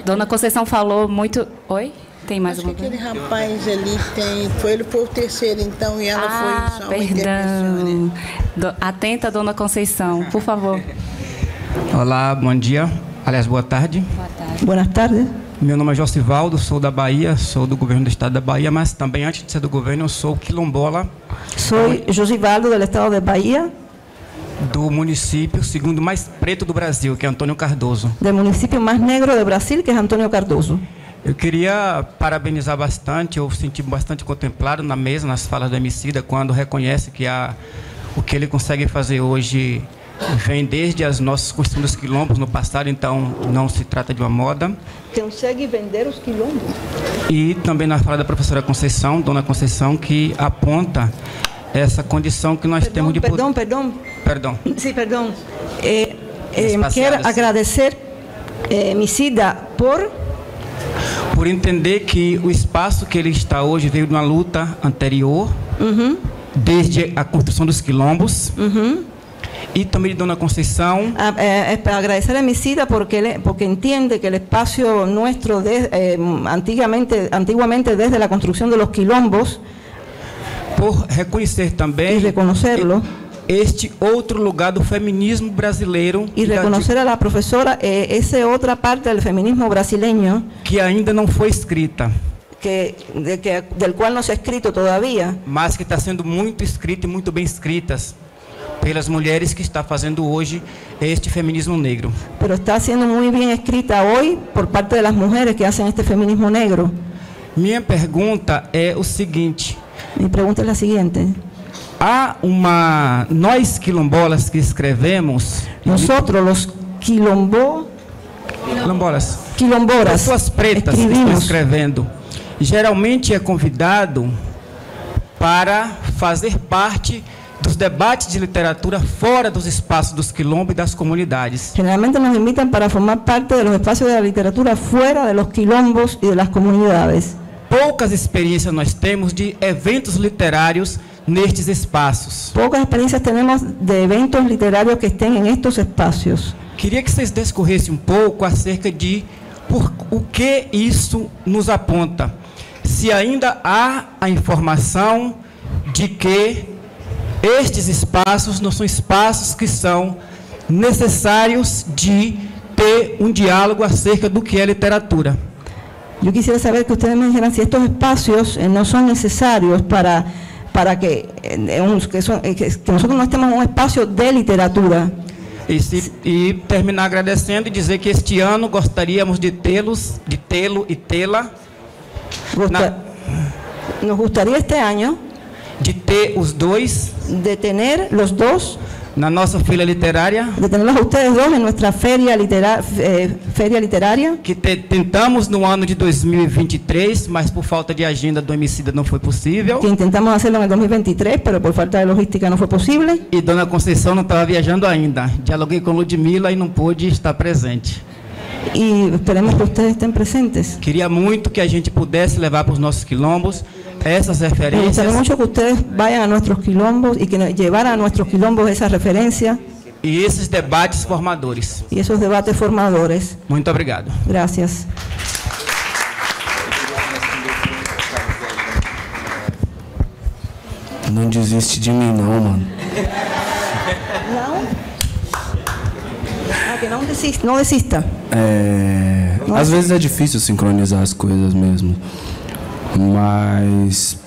Dona Conceição falou muito... Oi? Tem mais alguma coisa? Aquele rapaz ali ele foi o terceiro, então, e ela foi só uma perdão. Atenta, Dona Conceição, por favor. Olá, bom dia. Aliás, boa tarde. Boa tarde. Boas tardes. Meu nome é Josivaldo, sou da Bahia, sou do governo do estado da Bahia, mas também, antes de ser do governo, eu sou quilombola. Sou Josivaldo, do estado de Bahia. Do município segundo mais preto do Brasil, que é Antônio Cardoso. Do município mais negro do Brasil, que é Antônio Cardoso. Eu queria parabenizar bastante, eu senti bastante contemplado na mesa, nas falas do Emicida, quando reconhece que o que ele consegue fazer hoje vem desde as nossas costumes dos quilombos no passado, então não se trata de uma moda. Consegue vender os quilombos. E também na fala da professora Conceição, Dona Conceição, que aponta essa condição que nós temos de... Perdão. Sim, perdão. Quero agradecer, Emicida, por entender que o espaço que ele está hoje veio de uma luta anterior, desde a construção dos quilombos, e também de Dona Conceição. Para agradecer a Emicida porque entende que o espaço nosso, antiguamente desde a construção dos quilombos, por reconhecer também este outro lugar do feminismo brasileiro e reconhecer a professora essa outra parte do feminismo brasileiro que ainda não foi escrita, del qual não se ha escrito todavía, mas que está sendo muito escrita e muito bem escritas pelas mulheres que está fazendo hoje este feminismo negro. Pero está sendo muito bem escrita hoje por parte das mulheres que fazem este feminismo negro. Minha pergunta é o seguinte. Minha pergunta é a seguinte. Nós quilombolas que escrevemos... Nosotros, quilombolas, pessoas pretas que estão escrevendo, geralmente é convidado para fazer parte dos debates de literatura fora dos espaços dos quilombos e das comunidades. Geralmente nos invitam para formar parte dos espaços da literatura fora dos quilombos e das comunidades. Poucas experiências nós temos de eventos literários nestes espaços. Poucas experiências temos de eventos literários que estén em estes espaços. Queria que vocês discorressem um pouco acerca de o que isso nos aponta. Se ainda há a informação de que estes espaços não são espaços que são necessários de ter um diálogo acerca do que é literatura. Eu quisiera saber que ustedes me dijeran si estos espacios no son necesarios para que nosotros no estemos en un espacio de literatura. E terminar agradecendo e dizer que este ano gostaríamos de tê-lo e tê-la. Nos gustaría este año de ter os dois, de tener los dos na nossa feira literária, de tenerlos a ustedes dos en nuestra feria literaria, que tentamos no ano de 2023, mas por falta de agenda do Emicida não foi possível. Que intentamos hacerlo en 2023, pero por falta de logística no fue posible. E Dona Conceição não estava viajando ainda. Dialoguei com Ludmila e não pôde estar presente. y esperemos que ustedes estén presentes. Queria muito que a gente pudesse levar para os nossos quilombos essas Me referências. gustaría mucho que ustedes vayan a nuestros quilombos y que llevaran a nuestros quilombos esa referencia E esses debates formadores. y esos debates formadores. Muito obrigado. Gracias. Não desiste de mim, não, mano. Não? Ah, que não desista. Às vezes é difícil sincronizar as coisas mesmo. Mas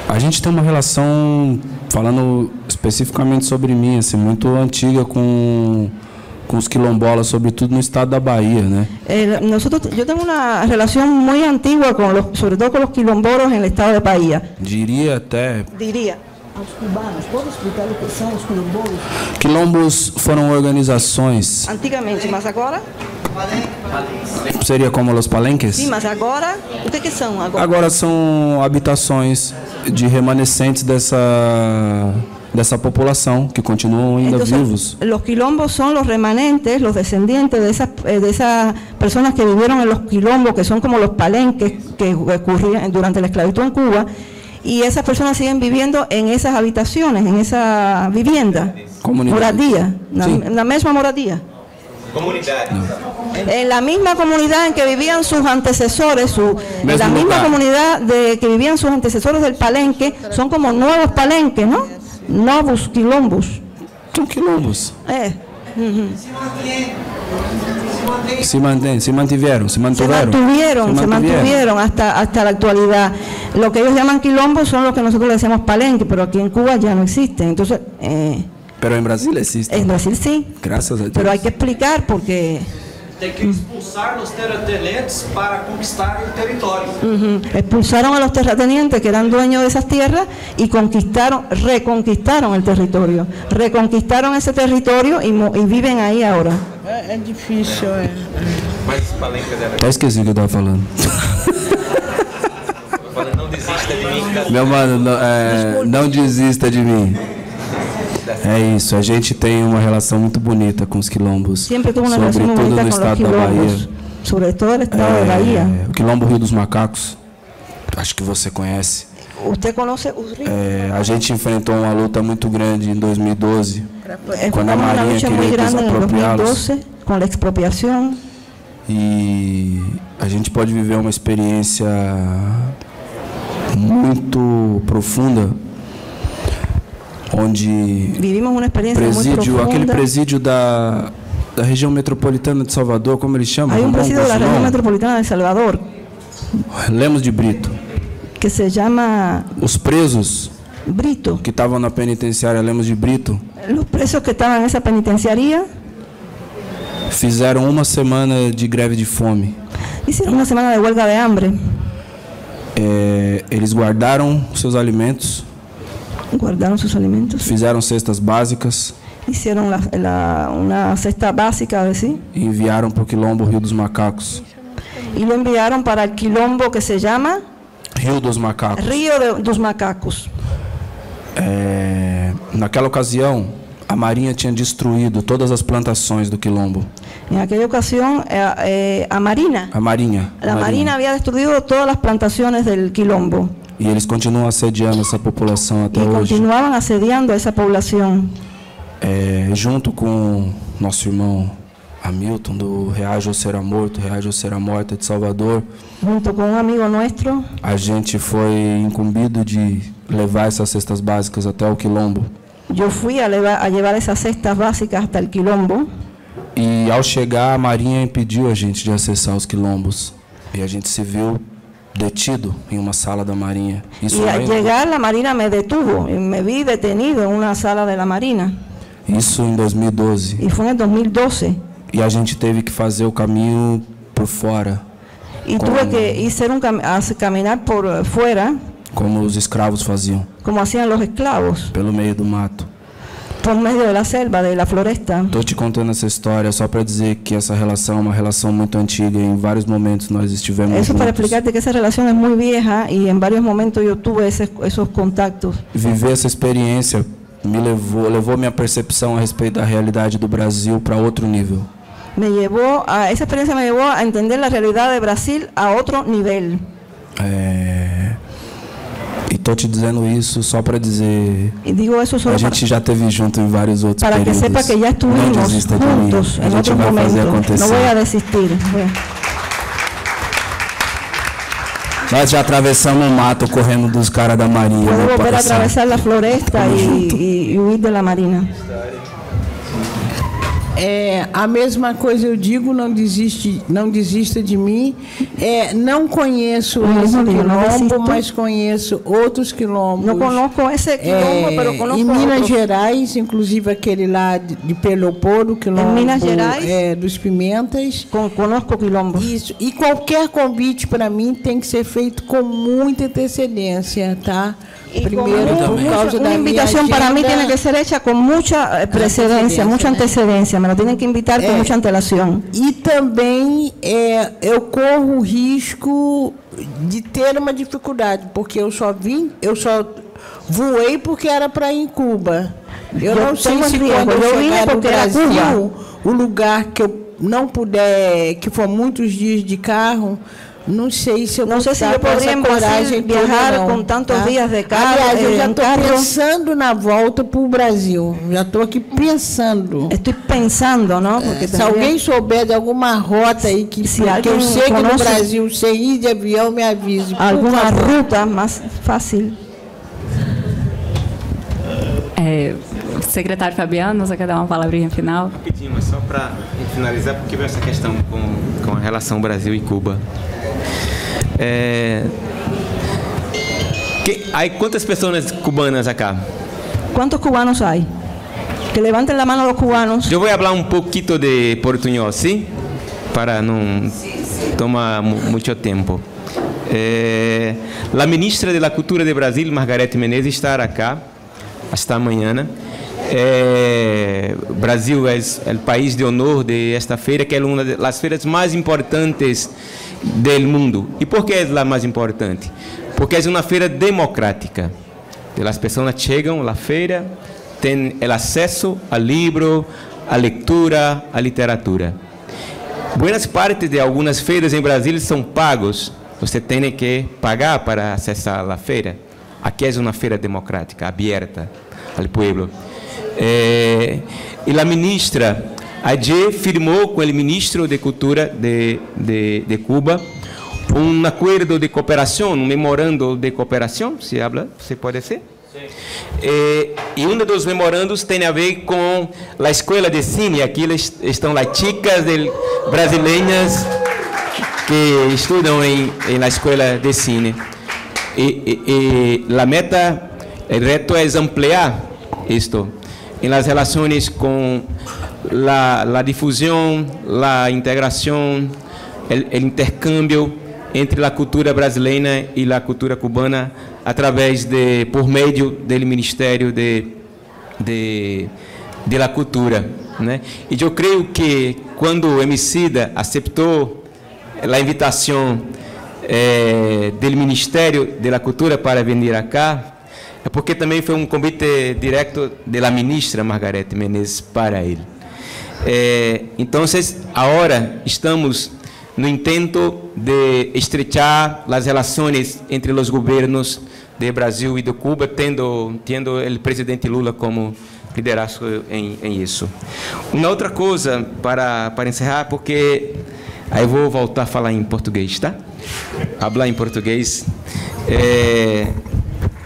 a gente tem uma relação, falando especificamente sobre mim, assim, muito antiga com os quilombolas, sobretudo no estado da Bahia, né? Yo tengo una relación muy antigua sobre todo con los quilomboros en el estado de Bahía. Diria até... Diria aos cubanos, pode explicar o que são os quilomboros? Quilombos foram organizações... Antigamente, mas agora? Seria como os palenques? Sim, mas agora, o que são agora? Agora são habitações de remanescentes dessa população que continuam ainda vivos. Los quilombos son los remanentes, los descendientes de esas personas que vivieron en los quilombos, que son como los palenques que ocurrían durante la esclavitud en Cuba, y esas personas siguen viviendo en esas habitaciones, en esa vivienda, moradía, la misma moradía. Comunidad. En la misma comunidad en que vivían sus antecesores, en la misma comunidad que vivían sus antecesores del palenque, son como nuevos palenques, ¿no? Novos quilombos. São quilombos. Se mantuvieron hasta la actualidad. Lo que ellos llaman quilombos son los que nosotros le decimos palenque, pero aquí en Cuba ya no existen. Entonces, pero en Brasil existe. En Brasil sí. Gracias a Dios. Pero hay que explicar porque... Tem que expulsar los terratenientes para conquistar el territorio. Expulsaron a los terratenientes que eran dueños de esas tierras y reconquistaron el territorio. Reconquistaron ese territorio y viven ahí ahora. É difícil, Até esqueci o que eu estava falando. Não desista de mim. Meu mano, não desista de mim. É isso, a gente tem uma relação muito bonita com os quilombos, sobretudo no estado da Bahia. Sobre todo el estado de Bahia. O Quilombo Rio dos Macacos, acho que você conhece. Você conhece os rios? A gente enfrentou uma luta muito grande em 2012, quando a Marinha queria desapropriá-los. Com a expropriação. E a gente pode viver uma experiência muito profunda, onde vivimos uma experiência muito profunda. Aquele presídio da região metropolitana de Salvador, como eles chamam? Há presídio da região metropolitana de Salvador. Lemos de Brito. Que se chama... Os presos Brito. Que estavam na penitenciária Lemos de Brito. Os presos que estavam nessa penitenciaria fizeram uma semana de greve de fome. Hicieron uma semana de huelga de hambre. Eles guardaram seus alimentos. Guardaram seus alimentos. Fizeram cestas básicas. Hicieron uma cesta básica, assim. E enviaram para o Quilombo Rio dos Macacos. E lo enviaram para o quilombo que se chama Rio dos Macacos. Dos Macacos. Naquela ocasião, a Marinha tinha destruído todas as plantações do quilombo. Em aquela ocasião, a Marinha havia destruído todas as plantações do quilombo. E eles continuam assediando essa população até hoje. Continuavam assediando essa população. Junto com nosso irmão Hamilton, do Reage ou Será Morto, Reage ou Será Morta de Salvador. Junto com um amigo nosso. A gente foi incumbido de levar essas cestas básicas até o quilombo. Eu fui a levar essas cestas básicas até o quilombo. E ao chegar, a Marinha impediu a gente de acessar os quilombos. E a gente se viu detido em uma sala da Marinha. E ao chegar, a Marinha me detuvo. E me vi detenido em uma sala da Marinha. Isso em 2012. E foi em 2012. E a gente teve que fazer o caminho por fora. E tuve que caminhar por fora. Como os escravos faziam. Como hacían los esclavos. Pelo meio do mato. Por meio da selva, da floresta. Estou te contando essa história só para dizer que essa relação é uma relação muito antiga e em vários momentos nós estivemos juntos. Isso para explicarte que essa relação é muito vieja e em vários momentos eu tive esses contatos. Viver essa experiência levou minha percepção a respeito da realidade do Brasil para outro nível. esa experiencia me llevó a entender la realidad de Brasil a otro nivel. E estou te dizendo isso só para dizer, a gente já esteve junto em vários outros períodos. Para que sepa que já estuvimos juntos em outros momentos. Não vou desistir. Nós já atravessamos o mato correndo dos caras da Marinha. Puedo volver a atravessar a floresta e huir da Marina. A mesma coisa eu digo, não desista de mim. Não conheço esse quilombo, mas conheço outros quilombos. Não conheço esse quilombo, mas conheço em Minas Gerais, inclusive aquele lá de Peloporo, quilombo em Minas Gerais, dos Pimentas. Conosco quilombo. Isso. E qualquer convite para mim tem que ser feito com muita antecedência, tá? Primeiro, por causa da invitação para mim tem que ser hecha com muita precedência, muita antecedência, me lo tienen que invitar com muita antelação. E também eu corro o risco de ter uma dificuldade, porque eu só voei porque era para ir em Cuba. Eu não sei se quando eu chegar no Brasil, o lugar que eu não puder, que for muitos dias de carro, não sei se eu poderia em Brasil viajar com tantos dias de carro. Aliás, eu já estou pensando na volta para o Brasil. Já estou aqui pensando. Estou pensando, não? Porque se alguém souber de alguma rota aí que eu sei que no Brasil, sem ir de avião, me avise. Alguma ruta mais fácil. Secretário Fabiano, você quer dar uma palavrinha final? Rapidinho, mas só para finalizar, porque veio essa questão com a relação Brasil e Cuba. Hay ¿cuántas personas cubanas acá? ¿Cuántos cubanos hay? Que levanten la mano los cubanos. Yo voy a hablar un poquito de portuñol, ¿sí? Para no tomar mucho tiempo. La ministra de la Cultura de Brasil, Margareth Menezes, estará acá hasta mañana. Brasil es el país de honor de esta feira, que es una de las feiras más importantes del mundo. ¿Y por qué es la más importante? Porque es una feira democrática. Las personas llegan a la feira, tienen el acceso al libro, a lectura, a literatura. Buenas partes de algunas feiras en Brasil son pagos. Usted tiene que pagar para accesar la feira. Aquí es una feira democrática, abierta al pueblo. Y la ministra ayer firmó con el ministro de Cultura de Cuba un acuerdo de cooperación, un memorando de cooperación, se puede decir. Y uno de los memorandos tiene a ver con la escuela de cine. Aquí están las chicas brasileñas que estudian en la escuela de cine. Y la meta, el reto es ampliar esto en las relaciones con la difusión, la integración, el intercambio entre la cultura brasileña y la cultura cubana a través por medio del Ministerio de la Cultura, ¿no? Y yo creo que cuando Emicida aceptó la invitación del Ministerio de la Cultura para venir acá, é porque também foi um convite direto da ministra Margareth Menezes para ele. Então, agora estamos no intento de estrechar as relações entre os governos de Brasil e de Cuba, tendo o presidente Lula como liderazgo em isso. Uma outra coisa para encerrar, porque aí vou voltar a falar em português, tá? Falar em português.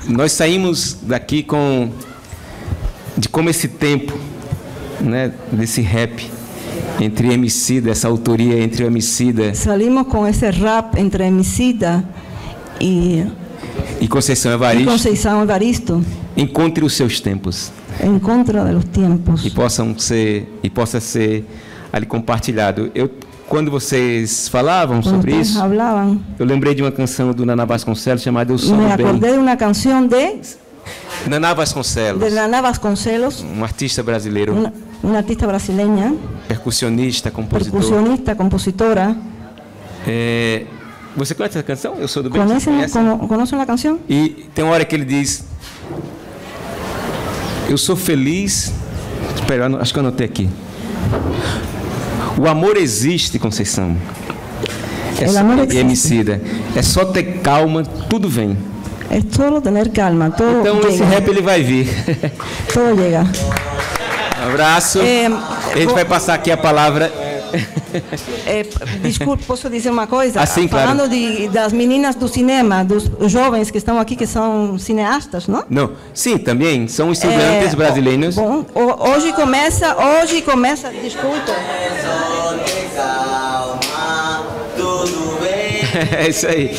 Nós saímos daqui como esse tempo, né, desse rap entre Emicida, essa autoria entre o Emicida. Salimos com esse rap entre Emicida e Conceição Evaristo. Encontre os seus tempos. Encontre os tempos. E possa ser ali compartilhado. Quando vocês falavam sobre isso, eu lembrei de uma canção do Naná Vasconcelos chamada Eu Sou do Bem. Me acordei de uma canção de Naná Vasconcelos. De Naná Vasconcelos. Um artista brasileiro. Uma artista brasileira. Percussionista, compositora. Você conhece essa canção? Eu Sou do Bem. Conhece a canção? E tem uma hora que ele diz: eu sou feliz. Espera, acho que eu anotei aqui. O amor existe, Conceição. O amor existe. Emicida. É só ter calma, tudo vem. É só ter calma, todo então llega. Esse rap ele vai vir. Todo chega. Um abraço. A gente vai passar aqui a palavra. Desculpe, posso dizer uma coisa? Sim, falando claro. das meninas do cinema, dos jovens que estão aqui, que são cineastas, não? Não, sim, também são estudantes brasileiros. Bom, hoje começa, desculpa. Tudo bem. É isso aí.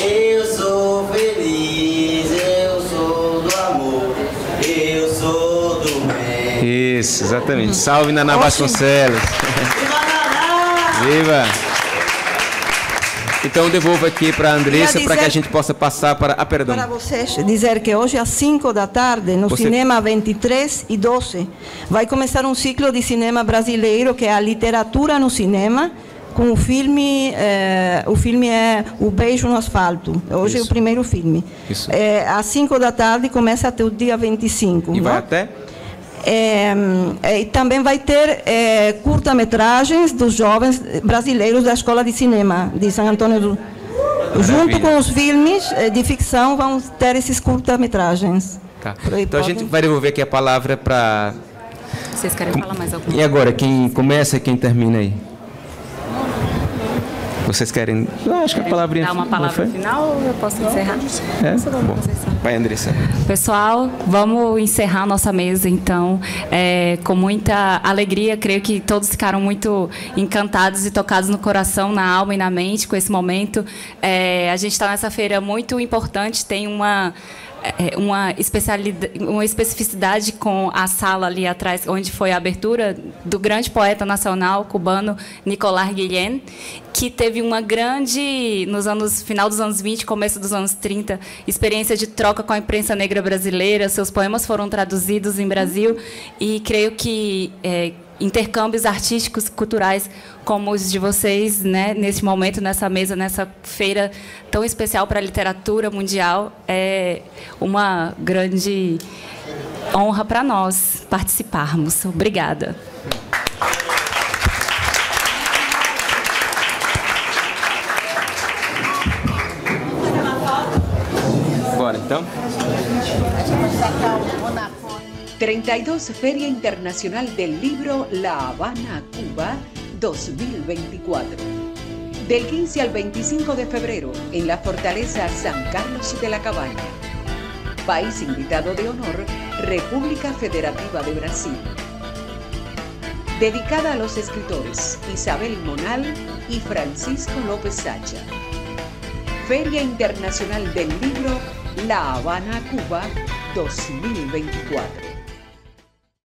Eu sou feliz, eu sou do amor, eu sou do bem. Isso, exatamente. Salve Naná Vasconcelos. Viva! Então devolvo aqui para a Andressa para que a gente possa passar para... perdão. Para vocês dizer que hoje às 5 da tarde, no Cinema 23 e 12, vai começar um ciclo de cinema brasileiro, que é a literatura no cinema, com o filme é O Beijo no Asfalto. Hoje é o primeiro filme. Isso. Às 5 da tarde, começa até o dia 25. E vai até? E também vai ter curta-metragens dos jovens brasileiros da Escola de Cinema de São Antônio do... Junto com os filmes de ficção, vão ter esses curta-metragens. Tá. Então a gente vai devolver aqui a palavra para... Vocês querem falar mais alguma coisa? E agora, quem começa e quem termina aí? Vocês querem... acho que a palavrinha... Dar uma palavra final ou eu posso encerrar? Bom, vai, Andressa. Pessoal, vamos encerrar a nossa mesa, então. Com muita alegria, creio que todos ficaram muito encantados e tocados no coração, na alma e na mente com esse momento. A gente está nessa feira muito importante, tem uma especificidade com a sala ali atrás, onde foi a abertura do grande poeta nacional cubano Nicolás Guillén, que teve uma grande, final dos anos 20, começo dos anos 30, experiência de troca com a imprensa negra brasileira. Seus poemas foram traduzidos em Brasil e creio que intercâmbios artísticos, culturais, como os de vocês, né, nesse momento, nessa mesa, nessa feira tão especial para a literatura mundial, é uma grande honra para nós participarmos. Obrigada. Bora, então. 32 Feria Internacional del Libro La Habana, Cuba, 2024. Del 15 al 25 de febrero en la Fortaleza San Carlos de la Cabaña. País invitado de honor, República Federativa de Brasil. Dedicada a los escritores Isabel Monal y Francisco López Sacha. Feria Internacional del Libro La Habana, Cuba, 2024.